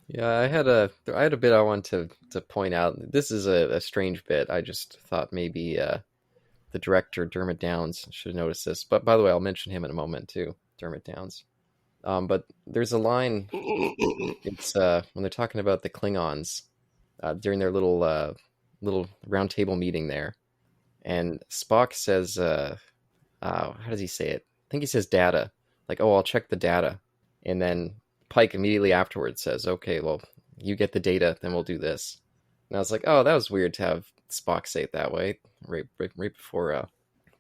Yeah, I had a bit I wanted to point out. This is a strange bit. I just thought maybe the director, Dermot Downes, should have noticed this. But by the way, I'll mention him in a moment too, Dermot Downes. But there's a line, it's when they're talking about the Klingons during their little round table meeting there. And Spock says, how does he say it? I think he says data. Like, oh, I'll check the data. And then Pike immediately afterwards says, okay, well, you get the data, then we'll do this. And I was like, oh, that was weird to have Spock say it that way, right before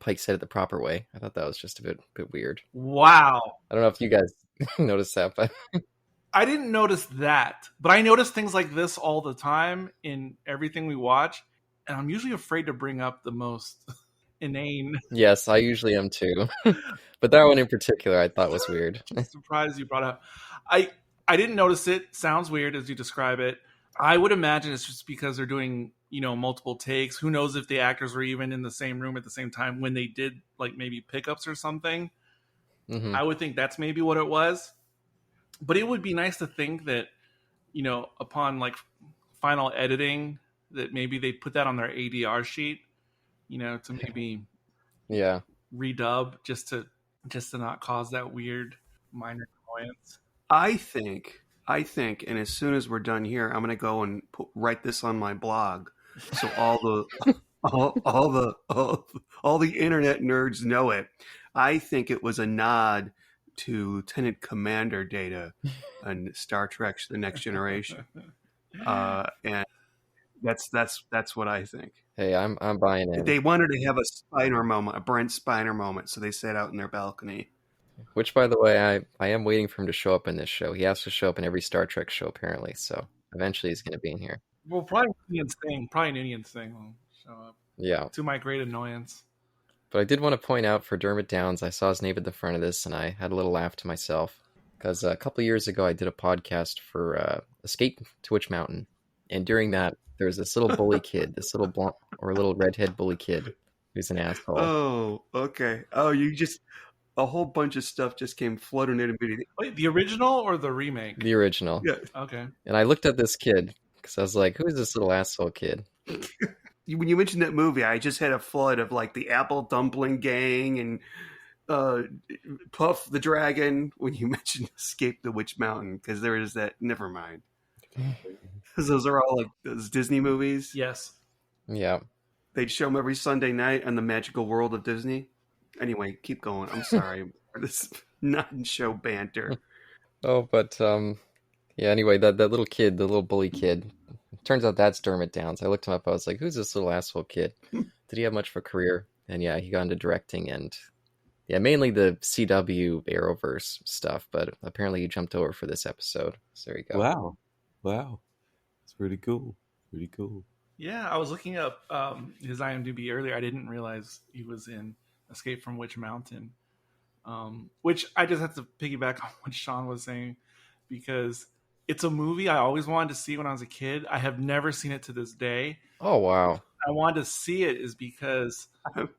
Pike said it the proper way. I thought that was just a bit weird. Wow. I don't know if you guys noticed that, but I didn't notice that, but I notice things like this all the time in everything we watch, and I'm usually afraid to bring up the most inane. Yes, I usually am too. But that one in particular I thought was weird. I'm surprised you brought up. I didn't notice it. Sounds weird as you describe it. I would imagine it's just because they're doing, multiple takes. Who knows if the actors were even in the same room at the same time when they did, like, maybe pickups or something. Mm-hmm. I would think that's maybe what it was. But it would be nice to think that, upon, like, final editing, that maybe they put that on their ADR sheet, to maybe redub just to not cause that weird minor annoyance. I think, and as soon as we're done here, I'm going to go and write this on my blog, so all the internet nerds know it. I think it was a nod to Lieutenant Commander Data on Star Trek: The Next Generation, and that's what I think. Hey, I'm buying it. They wanted to have a Brent Spiner moment, so they sat out in their balcony. Which, by the way, I am waiting for him to show up in this show. He has to show up in every Star Trek show, apparently. So eventually he's going to be in here. Well, probably an Indian thing will show up. Yeah. To my great annoyance. But I did want to point out for Dermot Downes, I saw his name at the front of this, and I had a little laugh to myself. Because a couple of years ago, I did a podcast for Escape to Witch Mountain. And during that, there was this little bully kid, this little blonde or little redhead bully kid who's an asshole. Oh, okay. Oh, a whole bunch of stuff just came flooding in immediately. Wait, the original or the remake? The original. Yeah. Okay. And I looked at this kid because I was like, who is this little asshole kid? When you mentioned that movie, I just had a flood of like the Apple Dumpling Gang and Puff the Dragon when you mentioned Escape the Witch Mountain, because there is that. Never mind. Because those are all like those Disney movies. Yes. Yeah. They'd show them every Sunday night on the Magical World of Disney. Anyway, keep going. I'm sorry for this non-show banter. Oh, but anyway, that little kid, the little bully kid, turns out that's Dermot Downes. I looked him up. I was like, who's this little asshole kid? Did he have much of a career? And yeah, he got into directing and mainly the CW Arrowverse stuff, but apparently he jumped over for this episode. So there you go. Wow. It's pretty cool. Yeah, I was looking up his IMDb earlier. I didn't realize he was in Escape from Witch Mountain, which I just have to piggyback on what Sean was saying, because it's a movie I always wanted to see when I was a kid. I have never seen it to this day. Oh, wow. I wanted to see it is because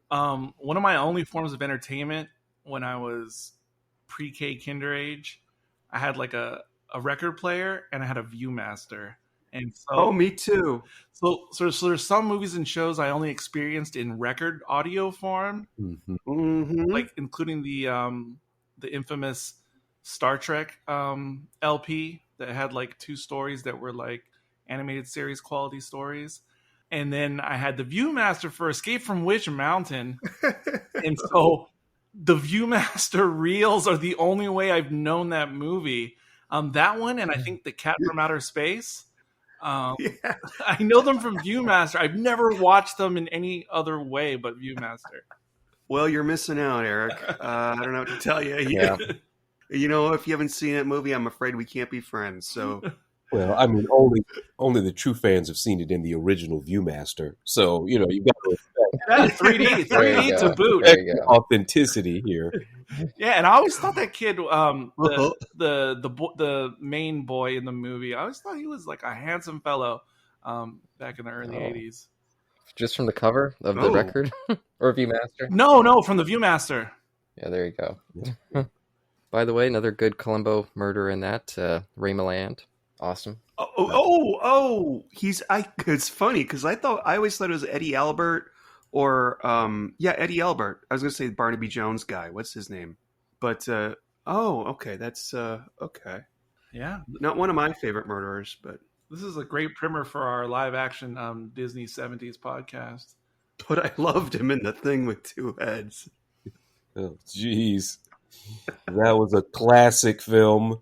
one of my only forms of entertainment when I was pre-K kinder age, I had like a record player and I had a Viewmaster. And Oh, me too. So there's some movies and shows I only experienced in record audio form, like including the infamous Star Trek LP that had like 2 stories that were like animated series quality stories. And then I had the Viewmaster for Escape from Witch Mountain. And so the Viewmaster reels are the only way I've known that movie. That one, and I think The Cat from Outer Space. I know them from Viewmaster. I've never watched them in any other way but Viewmaster. Well, you're missing out, Eric. I don't know what to tell you. Yeah. You know, if you haven't seen that movie, I'm afraid we can't be friends. So, Well, I mean, only the true fans have seen it in the original Viewmaster. So, you know, you've got to respect That is 3D, There you 3D go. to boot. There you go. authenticity here. Yeah, and I always thought that kid, the main boy in the movie, I always thought he was like a handsome fellow back in the early 80s. Just from the cover of the record or Viewmaster? No, from the Viewmaster. Yeah, there you go. By the way, another good Columbo murder in that, Romulans. Awesome. It's funny because I always thought it was Eddie Albert or Eddie Albert. I was gonna say the Barnaby Jones guy. What's his name? But okay, that's okay. Yeah, Not one of my favorite murderers, but this is a great primer for our live action Disney 70s podcast. I loved him in The Thing with Two Heads. Oh, jeez. That was a classic film.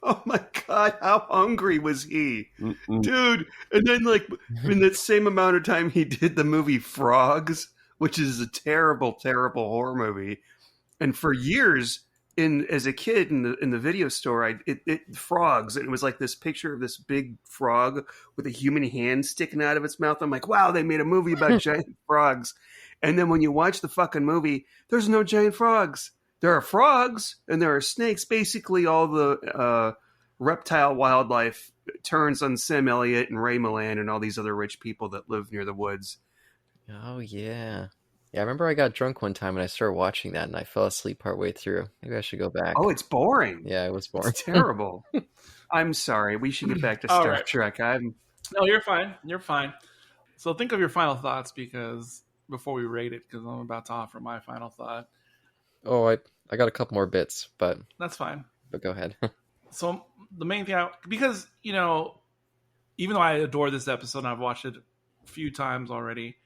Oh my God, how hungry was he? Mm-mm. Dude, and then like in that same amount of time he did the movie Frogs, which is a terrible, terrible horror movie. And for years, as a kid in the video store, Frogs, and it was like this picture of this big frog with a human hand sticking out of its mouth. I'm like, wow, they made a movie about giant frogs. And then when you watch the fucking movie, there's no giant frogs. There are frogs and there are snakes. Basically, all the reptile wildlife turns on Sam Elliott and Ray Milland and all these other rich people that live near the woods. Oh, yeah. Yeah, I remember I got drunk one time and I started watching that and I fell asleep partway through. Maybe I should go back. Oh, it's boring. Yeah, it was boring. It's terrible. I'm sorry. We should get back to All Star right. Trek. No, you're fine. You're fine. So think of your final thoughts before we rate it, because I'm about to offer my final thought. Oh, I got a couple more bits, but That's fine. go ahead. So the main thing, because, you know, even though I adore this episode and I've watched it a few times already,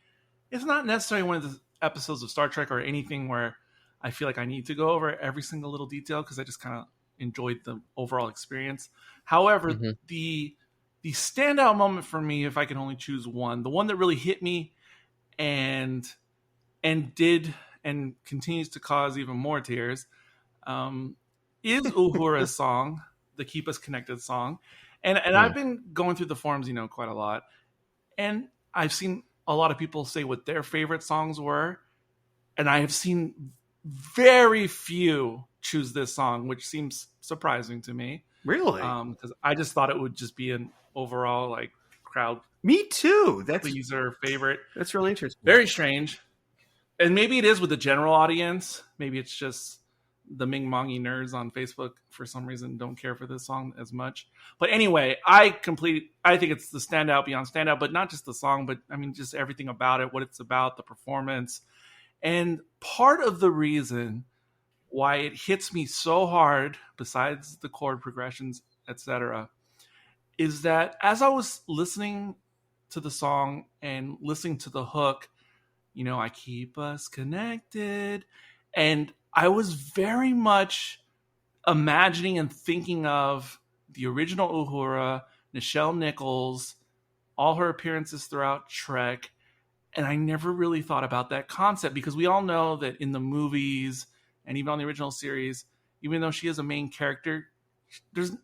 it's not necessarily one of the episodes of Star Trek or anything where I feel like I need to go over every single little detail, because I just kind of enjoyed the overall experience. However, the standout moment for me, if I can only choose one, the one that really hit me and did and continues to cause even more tears, is Uhura's song, the Keep Us Connected song. And I've been going through the forums, you know, quite a lot. And I've seen a lot of people say what their favorite songs were. And I have seen very few choose this song, which seems surprising to me. Really? Because I just thought it would just be an overall like crowd Me too. pleaser favorite. That's really interesting. Very strange. And maybe it is with the general audience. Maybe it's just the Ming Mongy nerds on Facebook for some reason don't care for this song as much. But anyway, I think it's the standout beyond standout, but not just the song, but I mean just everything about it, what it's about, the performance. And part of the reason why it hits me so hard, besides the chord progressions, etc., is that as I was listening to the song and listening to the hook, you know, I keep us connected. And I was very much imagining and thinking of the original Uhura, Nichelle Nichols, all her appearances throughout Trek. And I never really thought about that concept, because we all know that in the movies and even on the original series, even though she is a main character, there's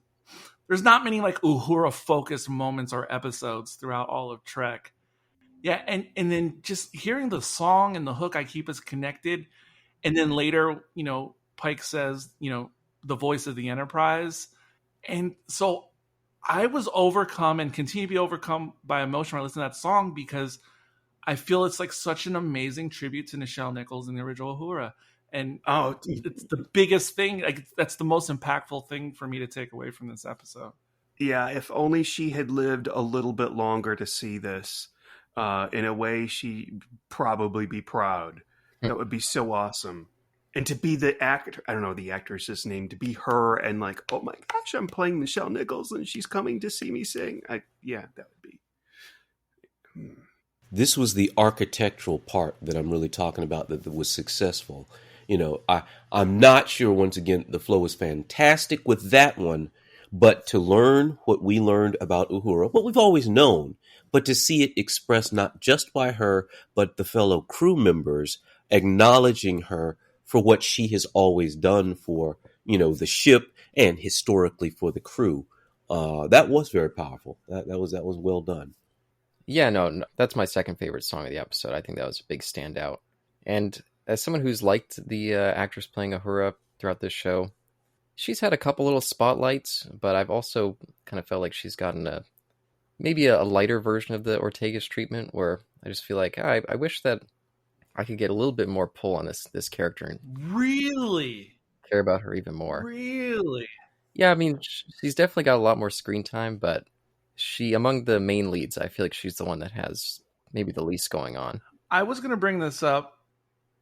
not many like Uhura focused moments or episodes throughout all of Trek. Yeah, and then just hearing the song and the hook, I keep us connected. And then later, you know, Pike says, you know, the voice of the Enterprise. And so I was overcome and continue to be overcome by emotion when I listen to that song, because I feel it's like such an amazing tribute to Nichelle Nichols in the original Uhura. And Oh, it's the biggest thing. Like, that's the most impactful thing for me to take away from this episode. yeah. If only she had lived a little bit longer to see this. In a way, she'd probably be proud. That would be so awesome. And to be the actor, I don't know the actress's name, to be her and like, oh my gosh, I'm playing Michelle Nichols and she's coming to see me sing. Yeah, that would be. This was the architectural part that I'm really talking about that was successful. I'm not sure, once again, the flow was fantastic with that one, but to learn what we learned about Uhura, what we've always known, but to see it expressed not just by her, but the fellow crew members acknowledging her for what she has always done for, the ship and historically for the crew. That was very powerful. That was well done. Yeah, no, that's my second favorite song of the episode. I think that was a big standout. And as someone who's liked the actress playing Uhura throughout this show, she's had a couple little spotlights, but I've also kind of felt like she's gotten maybe a lighter version of the Ortegas treatment, where I just feel like I wish that I could get a little bit more pull on this character and Really? care about her even more. Really? Yeah, I mean, she's definitely got a lot more screen time, but among the main leads, I feel like she's the one that has maybe the least going on. I was going to bring this up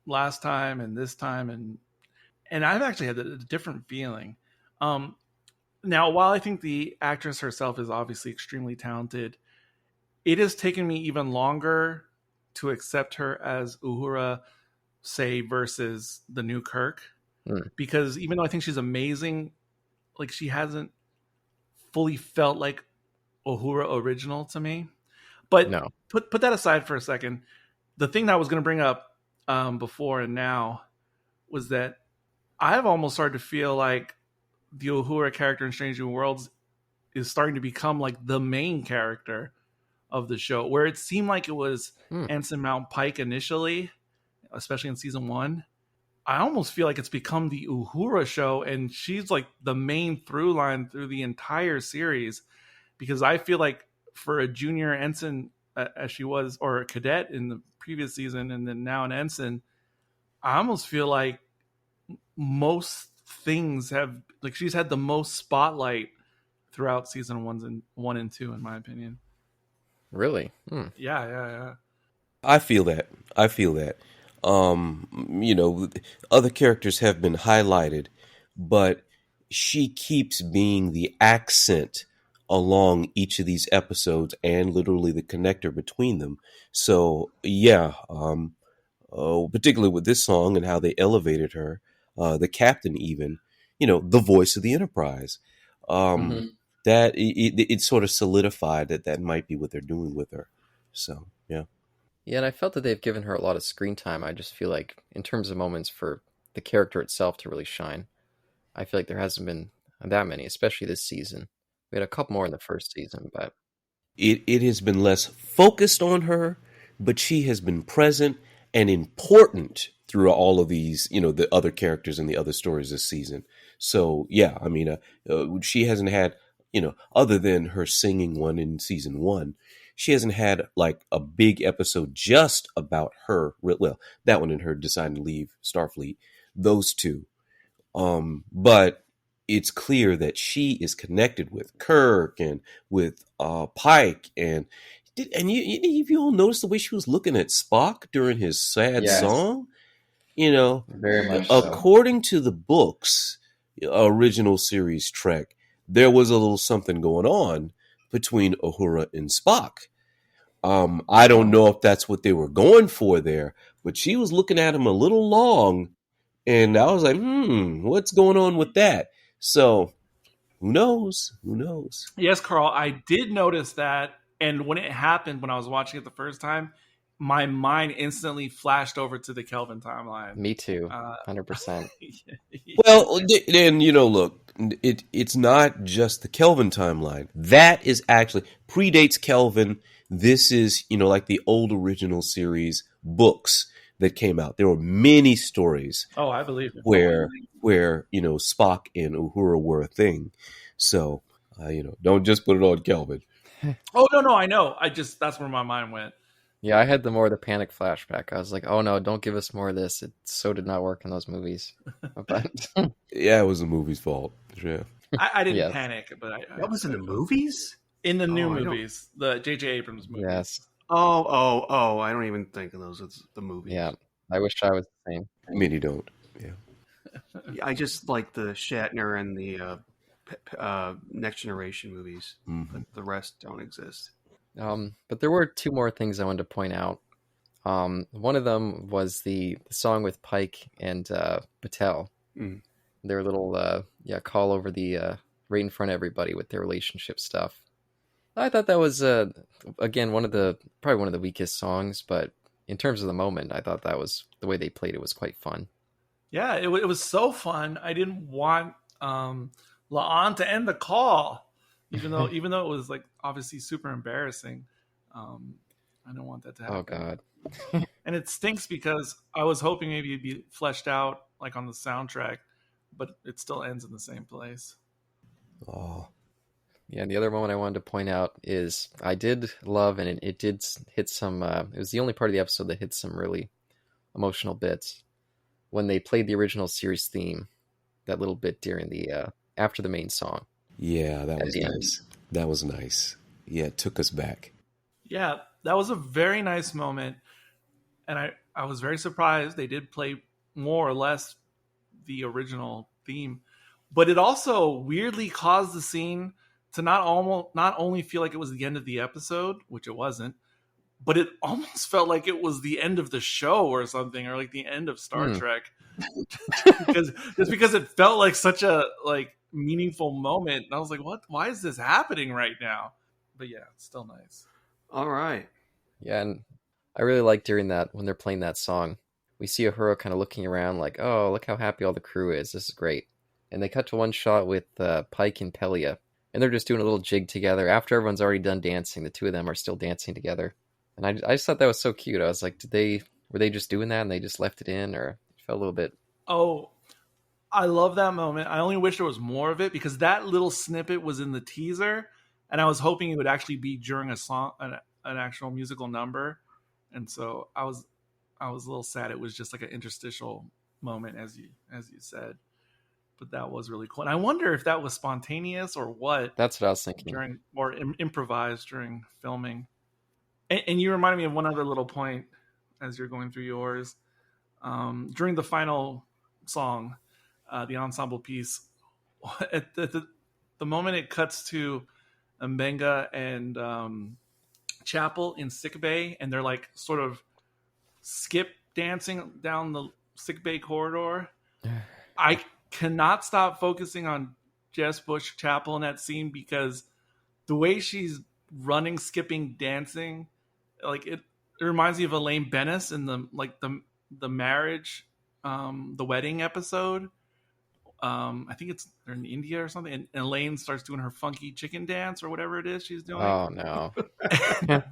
last time and this time, and I've actually had a different feeling. Now, while I think the actress herself is obviously extremely talented, it has taken me even longer to accept her as Uhura, say, versus the new Kirk. Because even though I think she's amazing, like, she hasn't fully felt like Uhura original to me. But no. Put that aside for a second. The thing that I was going to bring up before and now was that I've almost started to feel like the Uhura character in Strange New Worlds is starting to become like the main character of the show, where it seemed like it was Ensign Mount Pike initially, especially in season 1. I almost feel like it's become the Uhura show, and she's like the main through line through the entire series, because I feel like for a junior ensign as she was, or a cadet in the previous season, and then now an ensign, I almost feel like most things have, like, she's had the most spotlight throughout season 1 and 2, in my opinion. Really? Yeah. I feel that. Other characters have been highlighted, but she keeps being the accent along each of these episodes and literally the connector between them. So, yeah, particularly with this song and how they elevated her, the captain even, the voice of the Enterprise. That it sort of solidified that might be what they're doing with her. So, yeah. Yeah, and I felt that they've given her a lot of screen time. I just feel like, in terms of moments for the character itself to really shine, I feel like there hasn't been that many, especially this season. We had a couple more in the first season, but it has been less focused on her, but she has been present and important through all of these, the other characters and the other stories this season. So, yeah, I mean, she hasn't had, other than her singing one in season 1, she hasn't had like a big episode just about her. Well, that one and her deciding to leave Starfleet, those two. But it's clear that she is connected with Kirk and with Pike, and you all notice the way she was looking at Spock during his sad song? Very much so. According to the books, original series Trek, there was a little something going on between Uhura and Spock. I don't know if that's what they were going for there, but she was looking at him a little long, and I was like, what's going on with that? So, who knows? Yes, Carl, I did notice that, and when it happened, when I was watching it the first time, my mind instantly flashed over to the Kelvin timeline. Me too, 100%. Well, then, look, it's not just the Kelvin timeline. That is actually predates Kelvin. This is, like the old original series books that came out. There were many stories. Oh, I believe it. Where Spock and Uhura were a thing. So, don't just put it on Kelvin. Oh, no, I know. That's where my mind went. Yeah, I had the panic flashback. I was like, oh no, don't give us more of this. It so did not work in those movies. But Yeah, it was the movie's fault. Yeah. I didn't yes, panic, but That was in the felt movies? in the new Oh, I don't- movies, the J.J. Abrams movies. yes, Oh! I don't even think of those as the movies. yeah. I wish I was the same. Many don't. Yeah. I just like the Shatner and the Next Generation movies, but the rest don't exist. But there were two more things I wanted to point out. One of them was the song with Pike and Patel. Mm. Their little call over the right in front of everybody with their relationship stuff. I thought that was again probably one of the weakest songs, but in terms of the moment, I thought that was the way they played it was quite fun. Yeah, it was so fun. I didn't want La'an to end the call, even though it was like obviously super embarrassing. I don't want that to happen. Oh God. And it stinks because I was hoping maybe it'd be fleshed out like on the soundtrack, but it still ends in the same place. Oh. Yeah, and the other moment I wanted to point out is I did love, and it did hit some. It was the only part of the episode that hit some really emotional bits when they played the original series theme, that little bit during the after the main song. Yeah, that At was the end. nice. That was nice. Yeah, it took us back. Yeah, that was a very nice moment. And I was very surprised they did play more or less the original theme. But it also weirdly caused the scene to not only feel like it was the end of the episode, which it wasn't, but it almost felt like it was the end of the show or something, or like the end of Star Trek. because it felt like such a like meaningful moment. And I was like, what? Why is this happening right now? But yeah, it's still nice. All right. Yeah, and I really like during that when they're playing that song, we see Uhura kind of looking around like, oh, look how happy all the crew is. This is great. And they cut to one shot with Pike and Pelia, and they're just doing a little jig together. After everyone's already done dancing, the two of them are still dancing together. And I just thought that was so cute. I was like, were they just doing that and they just left it in, or it felt a little bit... Oh, I love that moment. I only wish there was more of it because that little snippet was in the teaser, and I was hoping it would actually be during a song, an actual musical number. And so I was a little sad it was just like an interstitial moment, as you said. But that was really cool. And I wonder if that was spontaneous or what. That's what I was thinking. Improvised during filming. And you reminded me of one other little point as you're going through yours. During the final song, the ensemble piece, at the moment it cuts to Mbenga and Chapel in sickbay, and they're like sort of skip dancing down the sickbay corridor. I cannot stop focusing on Jess Bush Chapel in that scene because the way she's running, skipping, dancing, like it reminds me of Elaine Bennis in the marriage, the wedding episode. I think they're in India or something, and Elaine starts doing her funky chicken dance or whatever it is she's doing. Oh no.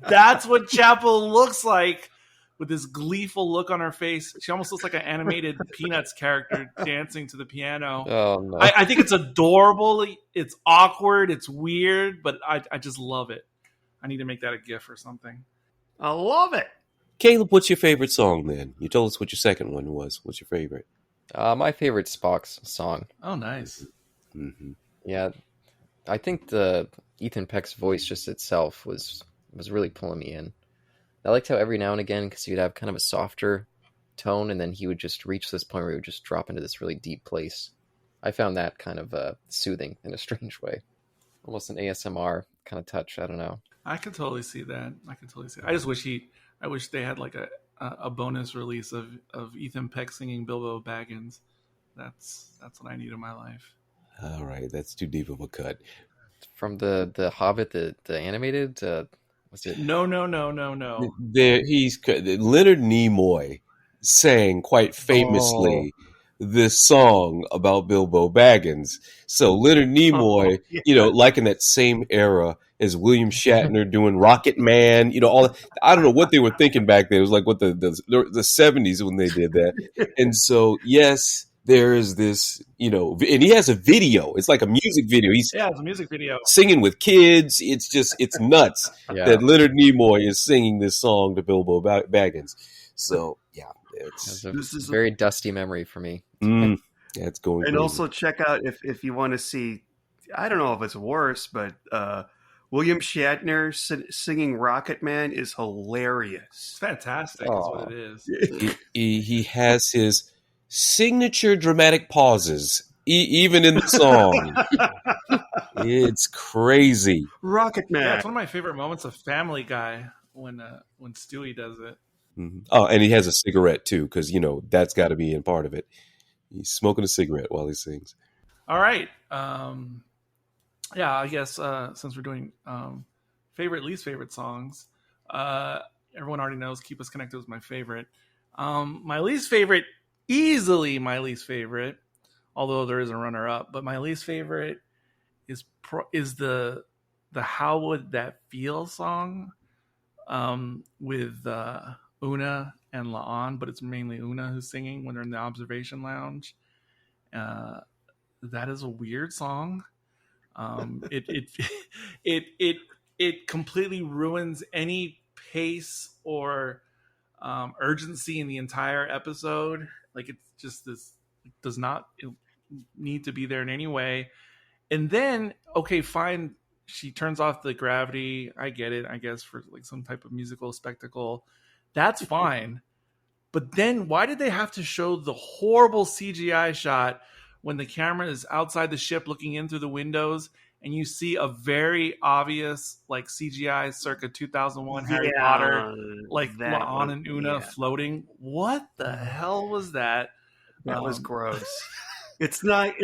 That's what Chapel looks like, with this gleeful look on her face. She almost looks like an animated Peanuts character dancing to the piano. Oh no. I think it's adorable. It's awkward. It's weird, but I just love it. I need to make that a GIF or something. I love it. Caleb, what's your favorite song then? You told us what your second one was. What's your favorite? My favorite Spock's song. Oh, nice. Mm-hmm. Yeah, I think the Ethan Peck's voice just itself was really pulling me in. I liked how every now and again, because he'd have kind of a softer tone, and then he would just reach this point where he would just drop into this really deep place. I found that kind of soothing in a strange way. Almost an ASMR kind of touch. I don't know. I can totally see that. I just wish I wish they had like a bonus release of Ethan Peck singing Bilbo Baggins. That's what I need in my life. All right, that's too deep of a cut. From the Hobbit, the animated, was it? No. There, Leonard Nimoy sang quite famously this song about Bilbo Baggins. So Leonard Nimoy, like in that same era as William Shatner doing Rocket Man, all I don't know what they were thinking back then. It was like what the 70s when they did that. And so, yes, there is this, and he has a video. It's like a music video. He's Yeah, it's a music video. singing with kids. It's nuts Yeah. that Leonard Nimoy is singing this song to Bilbo Baggins. So yeah, It's This is a very dusty memory for me. it's going. And crazy. also check out if you want to see, I don't know if it's worse, but William Shatner singing Rocket Man is hilarious. It's fantastic. That's Aw. what it is. he has his signature dramatic pauses, even in the song. It's crazy. Rocket Man. Yeah, it's one of my favorite moments of Family Guy when Stewie does it. Mhm. Oh, and he has a cigarette too, because that's got to be in part of it. He's smoking a cigarette while he sings. All right. Yeah, I guess since we're doing favorite, least favorite songs, everyone already knows "Keep Us Connected" was my favorite. My least favorite, easily my least favorite, although there is a runner-up, but my least favorite is the "How Would That Feel" song with Una and La'an, but it's mainly Una who's singing when they're in the observation lounge. That is a weird song. It completely ruins any pace or urgency in the entire episode. Like it's just this, it does not need to be there in any way. And then, okay, fine, she turns off the gravity. I get it, I guess, for like some type of musical spectacle. That's fine. But then why did they have to show the horrible CGI shot when the camera is outside the ship looking in through the windows and you see a very obvious like CGI circa 2001 Harry Potter, like La'an and Una floating? What the hell was that? That was gross. It's not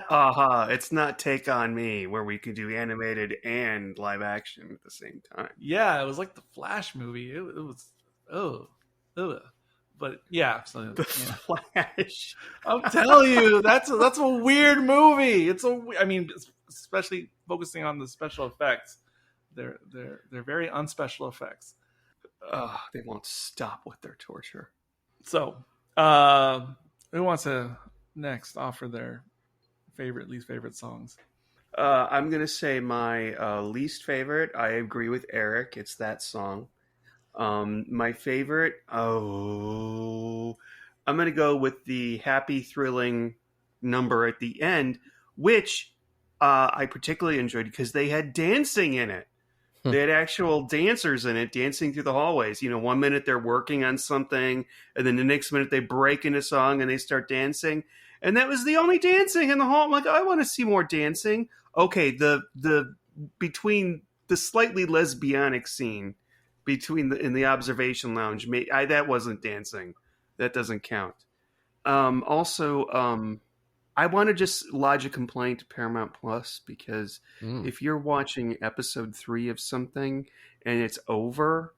Aha. It's not Take On Me, where we could do animated and live action at the same time. Yeah, it was like the Flash movie. It was, but yeah. So, The Flash. I'm telling you, that's a weird movie. I mean, especially focusing on the special effects. They're very unspecial effects. They won't stop with their torture. So, who wants to next offer their favorite, least favorite songs? I'm going to say my least favorite. I agree with Eric. It's that song. My favorite. I'm going to go with the happy, thrilling number at the end, which I particularly enjoyed because they had dancing in it. They had actual dancers in it dancing through the hallways. 1 minute they're working on something, and then the next minute they break into song and they start dancing. And that was the only dancing in the hall. I'm like, I want to see more dancing. Okay, the between the slightly lesbianic scene in the observation lounge, that wasn't dancing. That doesn't count. Also, I want to just lodge a complaint to Paramount Plus because if you're watching episode 3 of something and it's over,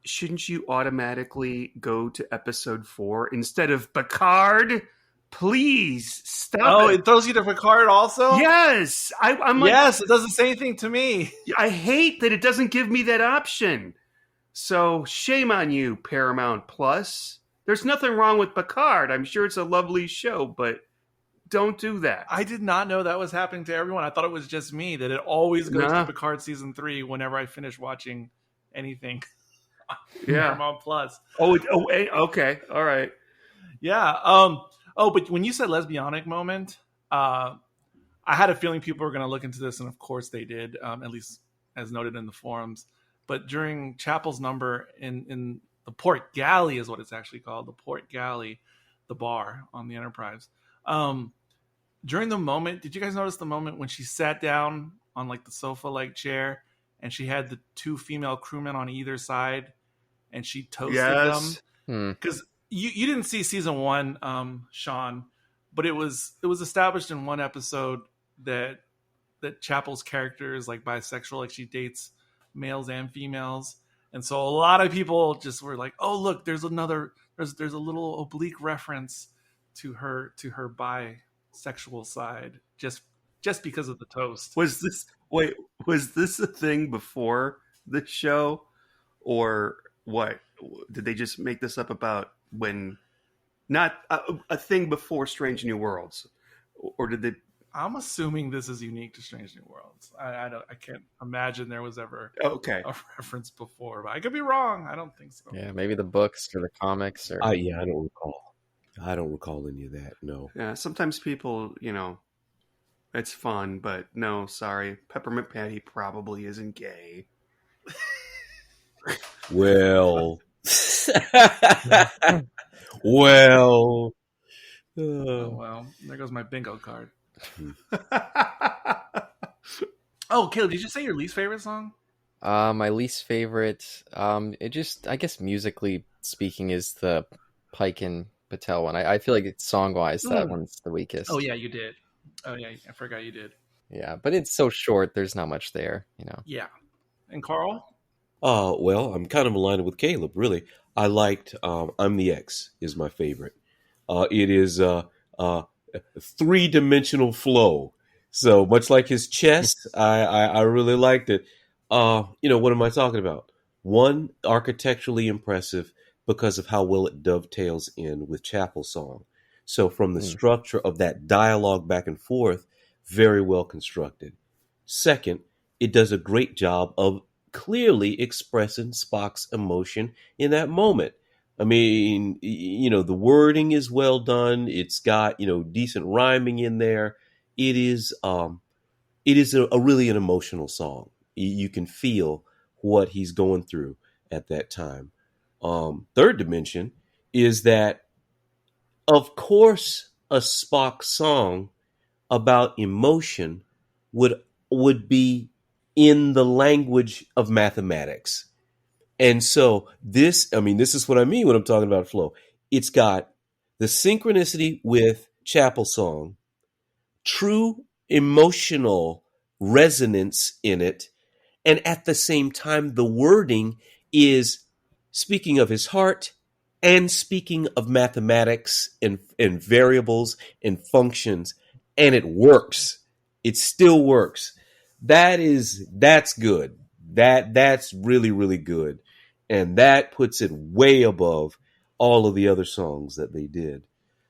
shouldn't you automatically go to episode 4 instead of Picard? Please stop. Oh, it throws you to Picard also? Yes. I'm like, yes, it does the same thing to me. I hate that it doesn't give me that option. So shame on you, Paramount Plus. There's nothing wrong with Picard. I'm sure it's a lovely show, but don't do that. I did not know that was happening to everyone. I thought it was just me, that it always goes to Picard season 3 whenever I finish watching anything. Yeah. Paramount Plus. Okay. All right. Yeah. But when you said lesbianic moment, I had a feeling people were going to look into this, and of course they did, at least as noted in the forums. But during Chapel's number in the Port Galley is what it's actually called, the Port Galley, the bar on the Enterprise. During the moment, did you guys notice the moment when she sat down on like the sofa-like chair and she had the 2 female crewmen on either side and she toasted them? Because you didn't see season 1, Sean, but it was established in one episode that Chapel's character is like bisexual, like she dates males and females, and so a lot of people just were like, "Oh, look, there's a little oblique reference to her bisexual side just because of the toast." Was this a thing before the show, or what? Did they just make this up about when not a thing before Strange New Worlds, or did they? I'm assuming this is unique to Strange New Worlds. I can't imagine there was ever Okay, a reference before, but I could be wrong. I don't think so. Yeah, maybe the books or the comics or I don't recall. I don't recall any of that. No. yeah. Sometimes people, it's fun, but no, sorry, Peppermint Patty probably isn't gay. Well. Well. Oh well, there goes my bingo card. Oh, Caleb, did you say your least favorite song? my least favorite. It just, I guess, musically speaking, is the Pike and Patel one. I feel like it's song wise that one's the weakest. Oh yeah, you did. Oh yeah, I forgot you did. Yeah, but it's so short. There's not much there, Yeah, and Carl. Well, I'm kind of aligned with Caleb, really. I liked I'm the X is my favorite. It is a three-dimensional flow. So much like his chest, I really liked it. What am I talking about? One, architecturally impressive because of how well it dovetails in with Chapel Song. So from the structure of that dialogue back and forth, very well constructed. Second, it does a great job of clearly expressing Spock's emotion in that moment. I mean, the wording is well done. It's got, decent rhyming in there. It is a really an emotional song. You can feel what he's going through at that time. Third dimension is that, of course, a Spock song about emotion would be in the language of mathematics. And so this is what I mean when I'm talking about flow. It's got the synchronicity with Chapel Song, true emotional resonance in it, and at the same time, the wording is speaking of his heart and speaking of mathematics and variables and functions, and it works. It still works. That's good. That's really, really good. And that puts it way above all of the other songs that they did.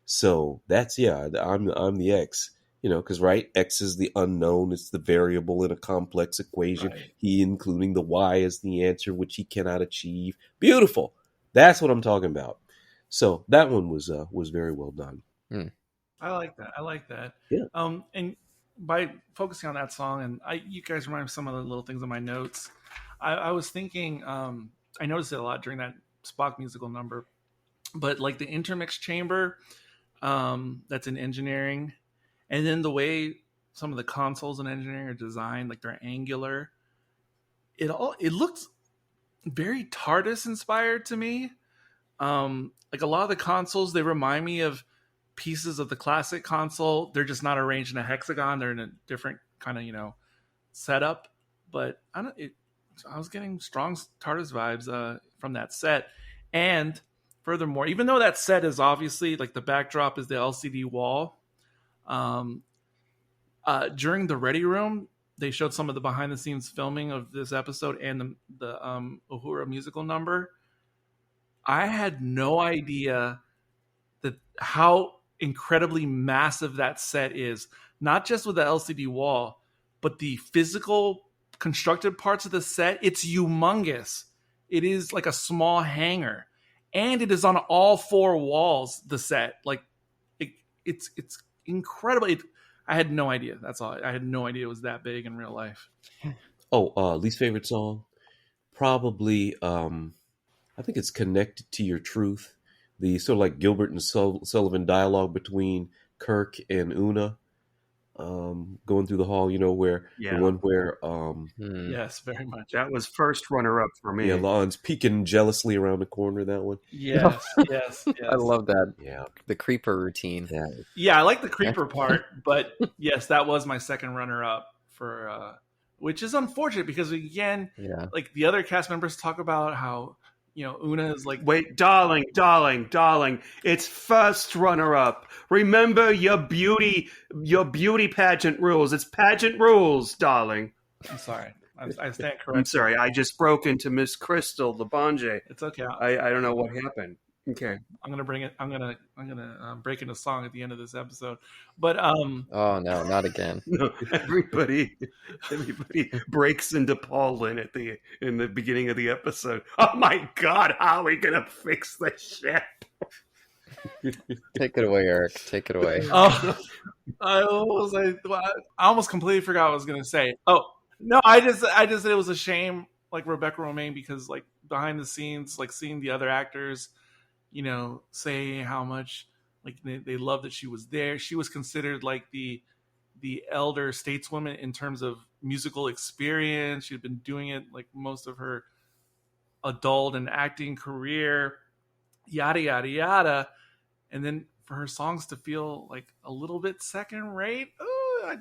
So I'm the X, because X is the unknown. It's the variable in a complex equation. Right. He including the Y as the answer, which he cannot achieve. Beautiful. That's what I'm talking about. So that one was very well done. I like that. Yeah. And by focusing on that song, and you guys remind me of some of the little things in my notes. I was thinking, I noticed it a lot during that Spock musical number, but like the intermix chamber, that's in engineering, and then the way some of the consoles in engineering are designed, like they're angular. It looks very TARDIS inspired to me. Like a lot of the consoles, they remind me of pieces of the classic console. They're just not arranged in a hexagon. They're in a different kind of setup. But I was getting strong TARDIS vibes from that set. And furthermore, even though that set is obviously like the backdrop is the LCD wall, during the Ready Room, they showed some of the behind the scenes filming of this episode and the Uhura musical number. I had no idea that how incredibly massive that set is, not just with the LCD wall, but the physical constructed parts of the set. It's humongous. It is like a small hangar, and it is on all four walls. The set, like it's incredible. I had no idea. That's all. I had no idea it was that big in real life. Least favorite song, probably. I think it's Connected to Your Truth. The sort of like Gilbert and Sullivan dialogue between Kirk and Una, going through the hall, where the one where Yes, very much. that was first runner-up for me. Lon's peeking jealously around the corner. That one. Yes, yes. I love that. Yeah. The creeper routine. Yeah, I like the creeper part, but yes, that was my second runner-up for, which is unfortunate because again, like the other cast members talk about how Una is like, Wait, darling, it's first runner-up. Remember your beauty pageant rules. It's pageant rules, darling. I'm sorry, I stand I'm corrected. sorry, I just broke into Miss Crystal, the Bonje. It's okay. I don't know what happened. Okay. I'm gonna bring it. I'm gonna break into song at the end of this episode. But Oh no, not again. No, everybody breaks into Paul Lynn in the beginning of the episode. Oh my God, how are we gonna fix this ship? Take it away, Eric. Take it away. oh, I almost completely forgot what I was gonna say. Oh no, I just said it was a shame, like Rebecca Romaine, because like behind the scenes, like seeing the other actors, say how much like they love that she was there. She was considered like the elder stateswoman in terms of musical experience. She'd been doing it like most of her adult and acting career, yada yada yada. And then for her songs to feel like a little bit second rate, I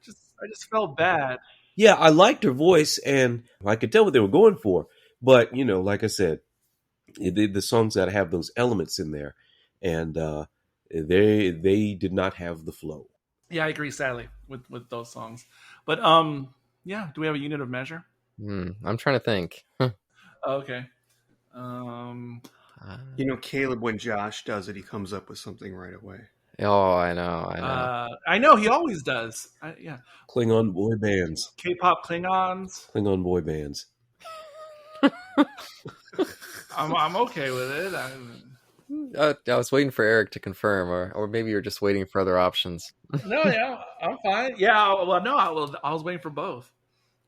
just felt bad. Yeah, I liked her voice, and I could tell what they were going for. But like I said, the songs that have those elements in there, and they did not have the flow. Yeah, I agree, sadly, with those songs. But yeah, do we have a unit of measure? I'm trying to think. Okay. Caleb, when Josh does it, he comes up with something right away. Oh, I know. I know he always does. Yeah. Klingon boy bands. K-pop Klingons. Klingon boy bands. I'm okay with it. I was waiting for Eric to confirm, or maybe you're just waiting for other options. No, yeah, I'm fine. Yeah, well, no, I was waiting for both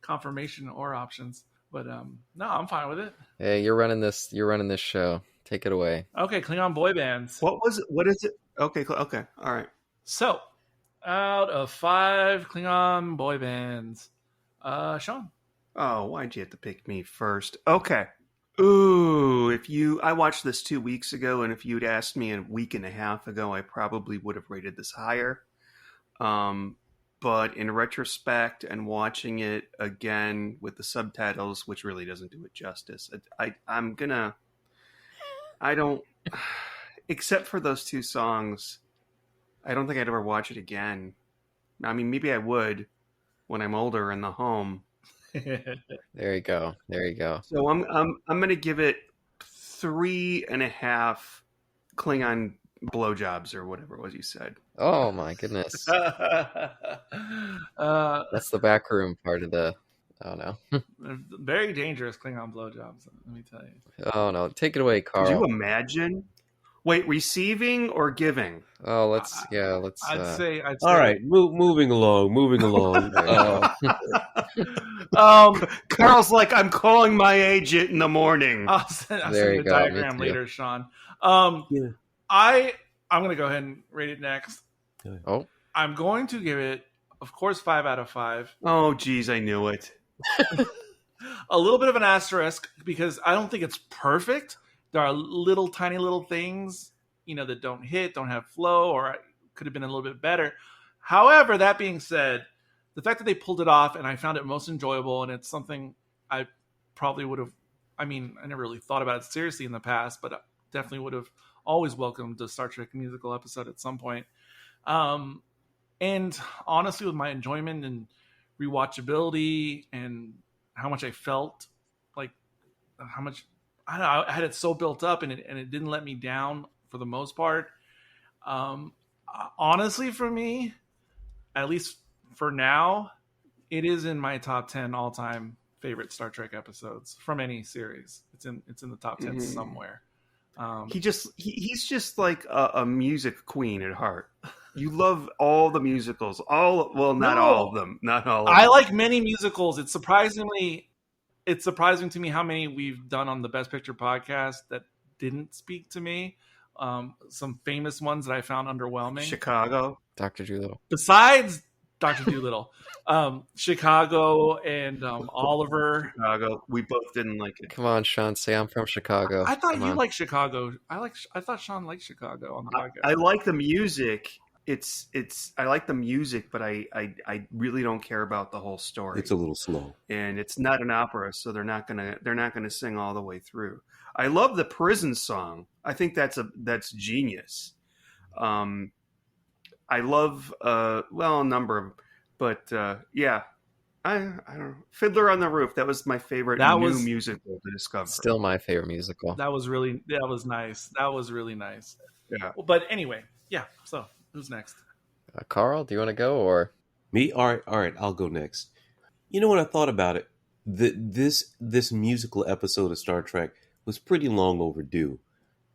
confirmation or options, but no, I'm fine with it. Hey, you're running this show. Take it away. Okay, Klingon boy bands. What was it? What is it? Okay, all right. So, out of 5 Klingon boy bands, Sean. Oh, why'd you have to pick me first? Okay. Ooh, I watched this 2 weeks ago, and if you'd asked me a week and a half ago, I probably would have rated this higher. But in retrospect and watching it again with the subtitles, which really doesn't do it justice, except for those 2 songs, I don't think I'd ever watch it again. I mean, maybe I would when I'm older in the home. There you go. So I'm going to give it 3.5 Klingon blowjobs or whatever it was you said. Oh my goodness. That's the back room part of the. Oh no. Very dangerous Klingon blowjobs. Let me tell you. Oh no, take it away, Carl. Could you imagine? Wait, receiving or giving? Oh, let's. I'd say. All right, moving along. Carl's like, I'm calling my agent in the morning. I'll send There you you a go, diagram me too. later, Sean. Yeah. I'm going to go ahead and rate it next. Oh, I'm going to give it, of course, 5 out of 5. Oh, geez, I knew it. A little bit of an asterisk because I don't think it's perfect. There are tiny little things, that don't have flow, or could have been a little bit better. However, that being said, the fact that they pulled it off and I found it most enjoyable, and it's something I probably would have, I never really thought about it seriously in the past, but I definitely would have always welcomed a Star Trek musical episode at some point. And honestly, with my enjoyment and rewatchability and how much I felt, like how much, I don't know, I had it so built up and it didn't let me down for the most part. Honestly, for me, at least for now, it is in my top 10 all-time favorite Star Trek episodes from any series. It's in the top 10 somewhere. He's just like a music queen at heart. You love all the musicals, not all of them. I like many musicals. It's surprising to me how many we've done on the Best Picture podcast that didn't speak to me. Some famous ones that I found underwhelming. Chicago, Dr. Dolittle. Besides Dr. Dolittle, Chicago and Oliver. Chicago. We both didn't like it. Come on, Sean. Say I'm from Chicago. I thought you liked Chicago. I thought Sean liked Chicago on the podcast. I like the music. I like the music, but I really don't care about the whole story. It's a little slow, and it's not an opera, so they're not gonna sing all the way through. I love the prison song. I think that's genius. I love a number of, but yeah, I don't know. Fiddler on the Roof. That was my favorite That new was musical to discover. Still my favorite musical. that was nice. That was really nice. Yeah. Well, but anyway, yeah. So who's next? Carl, do you want to go or? Me? All right, I'll go next. You know what I thought about it? This musical episode of Star Trek was pretty long overdue.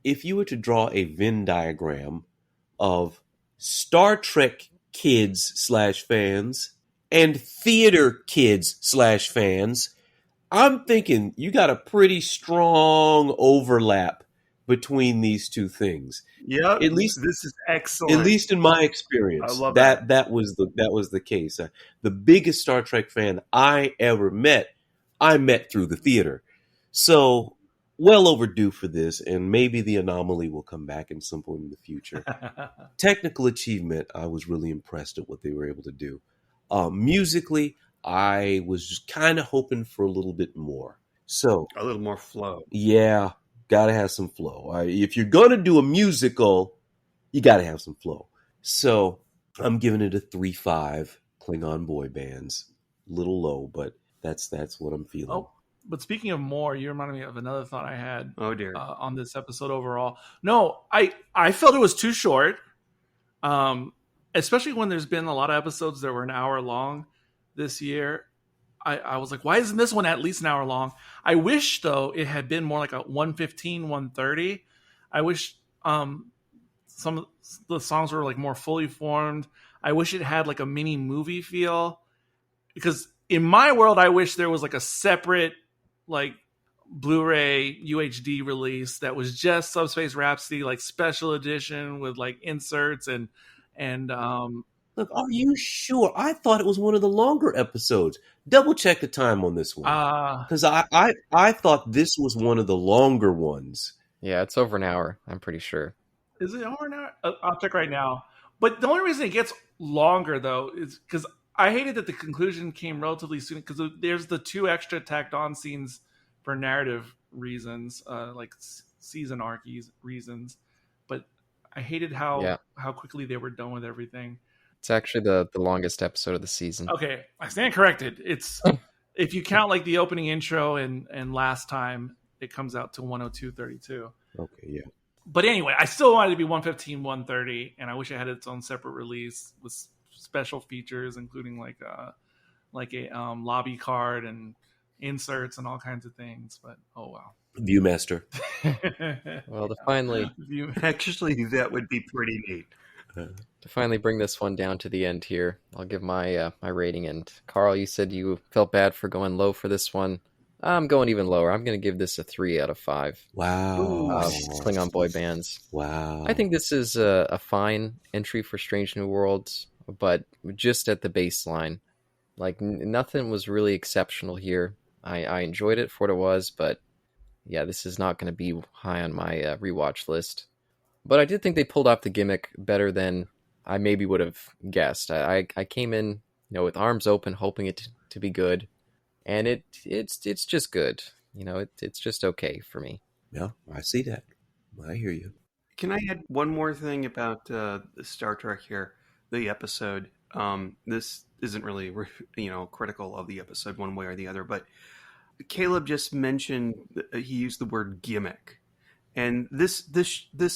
If you were to draw a Venn diagram of Star Trek kids/fans and theater kids/fans, I'm thinking you got a pretty strong overlap between these two things. Yeah. At least this is excellent. At least in my experience, I love that was the case. The biggest Star Trek fan I ever met, I met through the theater. So well overdue for this, and maybe the anomaly will come back in some point in the future. Technical achievement, I was really impressed at what they were able to do. Musically, I was just kind of hoping for a little bit more. So a little more flow. Yeah, gotta have some flow. If you're gonna do a musical, you gotta have some flow. So I'm giving it a 3.5. Klingon boy bands, little low, but that's what I'm feeling. Oh, but speaking of more, you reminded me of another thought I had. Oh dear. On this episode overall. No, I felt it was too short. Especially when there's been a lot of episodes that were an hour long this year. I was like, why isn't this one at least an hour long? I wish, though, it had been more like a 115, 130. I wish some of the songs were like more fully formed. I wish it had like a mini movie feel. Because in my world, I wish there was like a separate like Blu-ray UHD release that was just Subspace Rhapsody, like special edition with like inserts and Look, are you sure? I thought it was one of the longer episodes. Double check the time on this one, because I thought this was one of the longer ones. Yeah, it's over an hour. I'm pretty sure. Is it over an hour? I'll check right now. But the only reason it gets longer though is because I hated that the conclusion came relatively soon, because there's the 2 extra tacked on scenes for narrative reasons, like season arc reasons. But I hated how quickly they were done with everything. It's actually the longest episode of the season. Okay, I stand corrected. It's if you count like the opening intro and last time, it comes out to 102.32. Okay, yeah. But anyway, I still wanted it to be 115, 130, and I wish it had its own separate release with special features, including like a lobby card and inserts and all kinds of things. But oh well. Viewmaster. Well, to finally Actually, that would be pretty neat. To finally bring this one down to the end here, I'll give my my rating. And Carl, you said you felt bad for going low for this one. I'm going even lower. I'm going to give this a 3 out of 5. Wow. Klingon boy bands. Wow. I think this is a fine entry for Strange New Worlds, but just at the baseline. Like, nothing was really exceptional here. I enjoyed it for what it was, but yeah, this is not going to be high on my rewatch list. But I did think they pulled off the gimmick better than I maybe would have guessed. I came in, with arms open, hoping it to be good, and it's just good. It's just okay for me. Yeah, I see that. I hear you. Can I add one more thing about the Star Trek here, the episode? This isn't really, critical of the episode one way or the other, but Caleb just mentioned he used the word gimmick. And this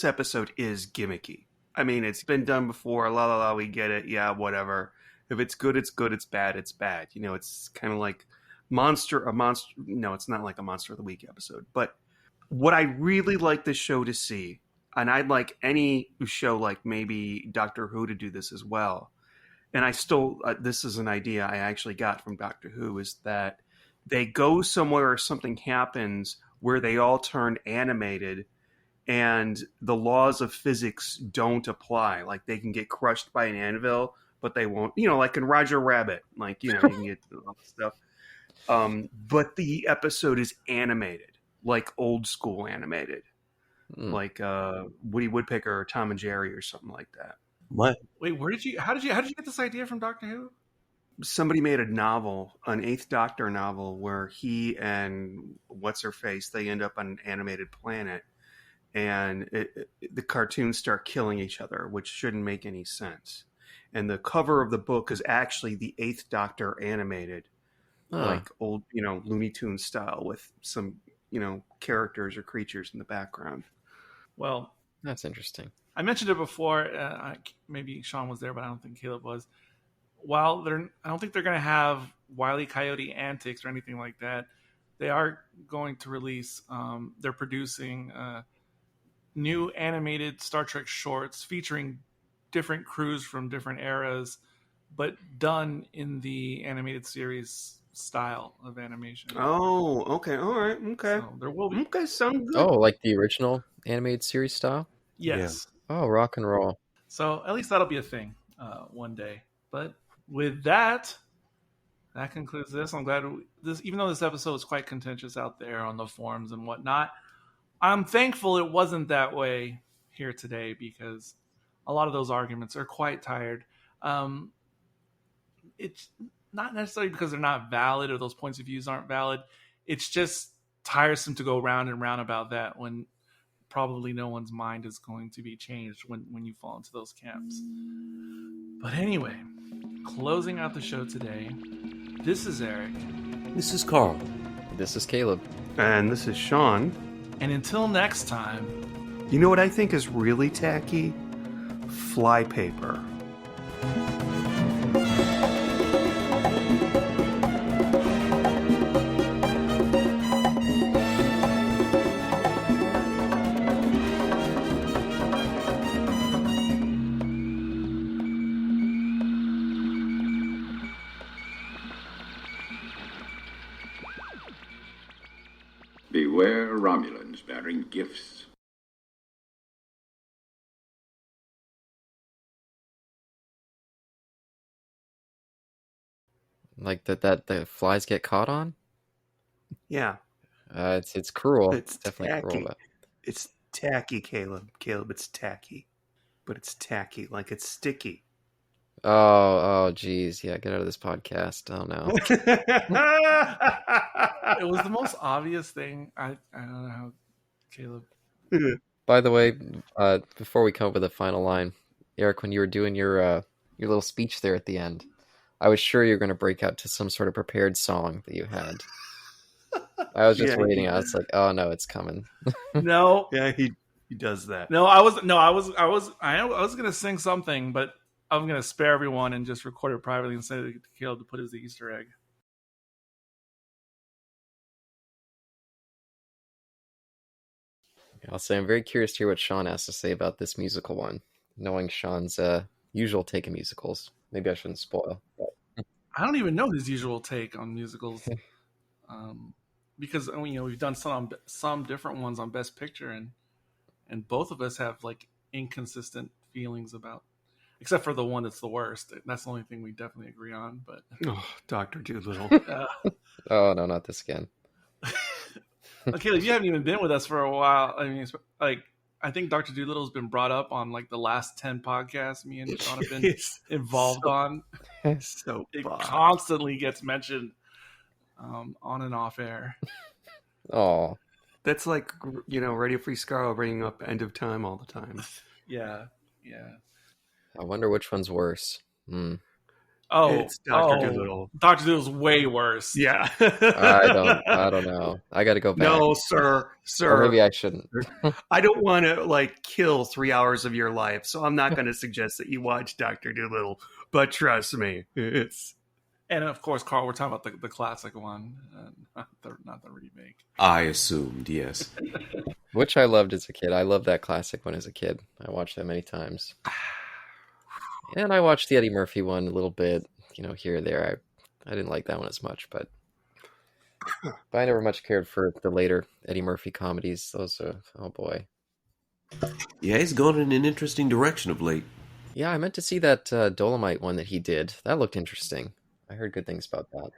episode is gimmicky. I mean, it's been done before. La la la, we get it. Yeah, whatever. If it's good, it's good. It's bad, it's bad. It's kind of like monster. No, it's not like a Monster of the Week episode. But what I really like this show to see, and I'd like any show like maybe Doctor Who to do this as well. And I still, this is an idea I actually got from Doctor Who, is that they go somewhere or something happens where they all turn animated and the laws of physics don't apply. Like, they can get crushed by an anvil, but they won't, like in Roger Rabbit, like, you can get all this stuff. But the episode is animated, like old school animated, like Woody Woodpecker or Tom and Jerry or something like that. What? Wait, how did you get this idea from Doctor Who? Somebody made a novel, an Eighth Doctor novel, where he and what's-her-face, they end up on an animated planet, and the cartoons start killing each other, which shouldn't make any sense. And the cover of the book is actually the Eighth Doctor animated, like old, Looney Tunes style with some, characters or creatures in the background. Well, That's interesting. I mentioned it before. Maybe Sean was there, but I don't think Caleb was. While I don't think they're going to have Wile E. Coyote antics or anything like that. They are going to release. They're producing new animated Star Trek shorts featuring different crews from different eras, but done in the animated series style of animation. Oh, okay, all right, okay. So there will be. Okay, sounds good. Oh, like the original animated series style? Yes. Oh, rock and roll. So at least that'll be a thing one day. But with that concludes this. I'm glad even though this episode is quite contentious out there on the forums and whatnot, I'm thankful it wasn't that way here today because a lot of those arguments are quite tired. It's not necessarily because they're not valid or those points of views aren't valid. It's just tiresome to go round and round about that when probably no one's mind is going to be changed when you fall into those camps. But anyway, closing out the show today, this is Eric. This is Carl. This is Caleb. And this is Sean. And until next time... You know what I think is really tacky? Flypaper. Beware Romulans bearing gifts. Like that the flies get caught on? Yeah. It's cruel. It's definitely tacky. cruel. But... It's tacky, Caleb. Caleb, it's tacky. But it's tacky, like it's sticky. Oh, geez. Yeah, get out of this podcast. Oh, no. It was the most obvious thing. I don't know how Caleb... By the way, before we come up with the final line, Eric, when you were doing your little speech there at the end, I was sure you were going to break out to some sort of prepared song that you had. I was just waiting. I was like, "Oh no, it's coming." No. Yeah, he does that. No, I was going to sing something, but I'm going to spare everyone and just record it privately and send it to Caleb to put as the Easter egg. I'll say I'm very curious to hear what Sean has to say about this musical one, knowing Sean's usual take of musicals. Maybe I shouldn't spoil. But... I don't even know his usual take on musicals, because we've done some different ones on Best Picture, and both of us have like inconsistent feelings about, except for the one that's the worst. That's the only thing we definitely agree on. But Dr. Dolittle. Oh no, not this again. Caleb, you haven't even been with us for a while. I mean, I think Dr. Doolittle's been brought up on like the last 10 podcasts me and Sean have been involved on. So it bad. constantly gets mentioned on and off air. Oh, that's like Radio Free Scarlet bringing up End of Time all the time. Yeah. I wonder which one's worse. Oh, it's Dr. Dolittle. Dr. Doolittle's way worse. Yeah. I don't know. I got to go back. No, sir. Or maybe I shouldn't. I don't want to kill 3 hours of your life, so I'm not going to suggest that you watch Dr. Dolittle. But trust me, it's. And of course, Carl, we're talking about the classic one, not the remake. I assumed, yes. Which I loved as a kid. I loved that classic one as a kid. I watched that many times. And I watched the Eddie Murphy one a little bit, here or there. I didn't like that one as much, but I never much cared for the later Eddie Murphy comedies. Those are, oh boy. Yeah, he's gone in an interesting direction of late. Yeah, I meant to see that Dolomite one that he did. That looked interesting. I heard good things about that.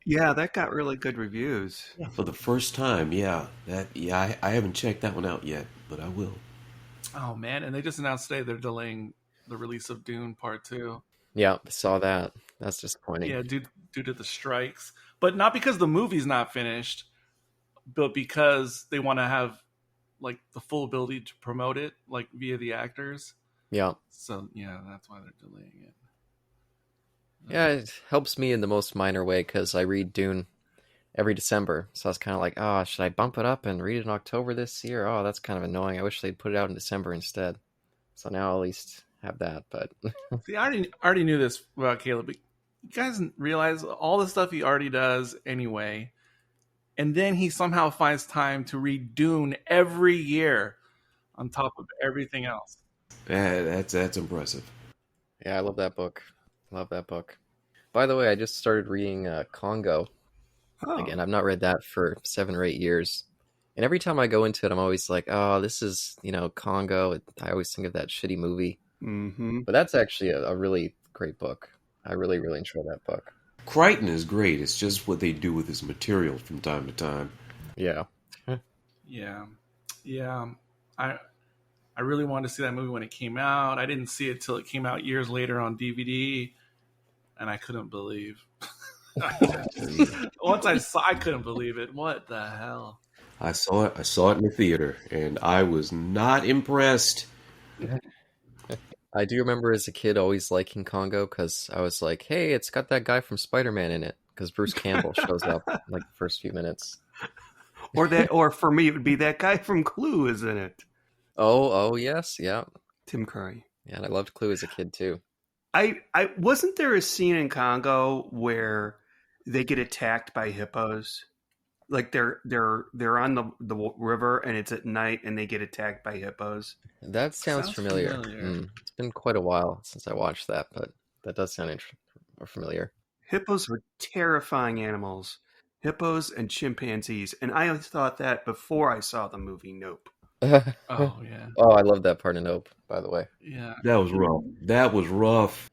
Yeah, that got really good reviews. Yeah, for the first time, yeah. I haven't checked that one out yet, but I will. Oh man, and they just announced today they're delaying the release of Dune Part 2. Yeah, saw that. That's disappointing. Yeah, due to the strikes. But not because the movie's not finished, but because they want to have like the full ability to promote it via the actors. Yeah. So yeah, that's why they're delaying it. Yeah, it helps me in the most minor way because I read Dune every December. So I was kind of like, oh, should I bump it up and read it in October this year? Oh, that's kind of annoying. I wish they'd put it out in December instead. So now I'll at least have that. But See, I already knew this about Caleb. But you guys realize all the stuff he already does anyway, and then he somehow finds time to read Dune every year on top of everything else. That's impressive. yeah, I love that book. Love that book. By the way, I just started reading Congo. Oh. Again, I've not read that for 7 or 8 years. And every time I go into it, I'm always like, oh, this is, Congo. I always think of that shitty movie. Mm-hmm. But that's actually a really great book. I really, really enjoy that book. Crichton is great. It's just what they do with his material from time to time. Yeah. Yeah. I really wanted to see that movie when it came out. I didn't see it till it came out years later on DVD, and I couldn't believe. Once I couldn't believe it. What the hell? I saw it in the theater, and I was not impressed. I do remember as a kid always liking Congo because I was like, hey, it's got that guy from Spider-Man in it because Bruce Campbell shows up in like the first few minutes. Or for me, it would be that guy from Clue, isn't it? Oh, yes, yeah. Tim Curry. Yeah, and I loved Clue as a kid too. I wasn't there a scene in Congo where they get attacked by hippos? Like they're on the river and it's at night and they get attacked by hippos. That sounds familiar. familiar. It's been quite a while since I watched that, but that does sound familiar. Hippos are terrifying animals. Hippos and chimpanzees. And I thought that before I saw the movie Nope. Oh yeah. Oh, I love that part of Nope, by the way. Yeah. That was rough.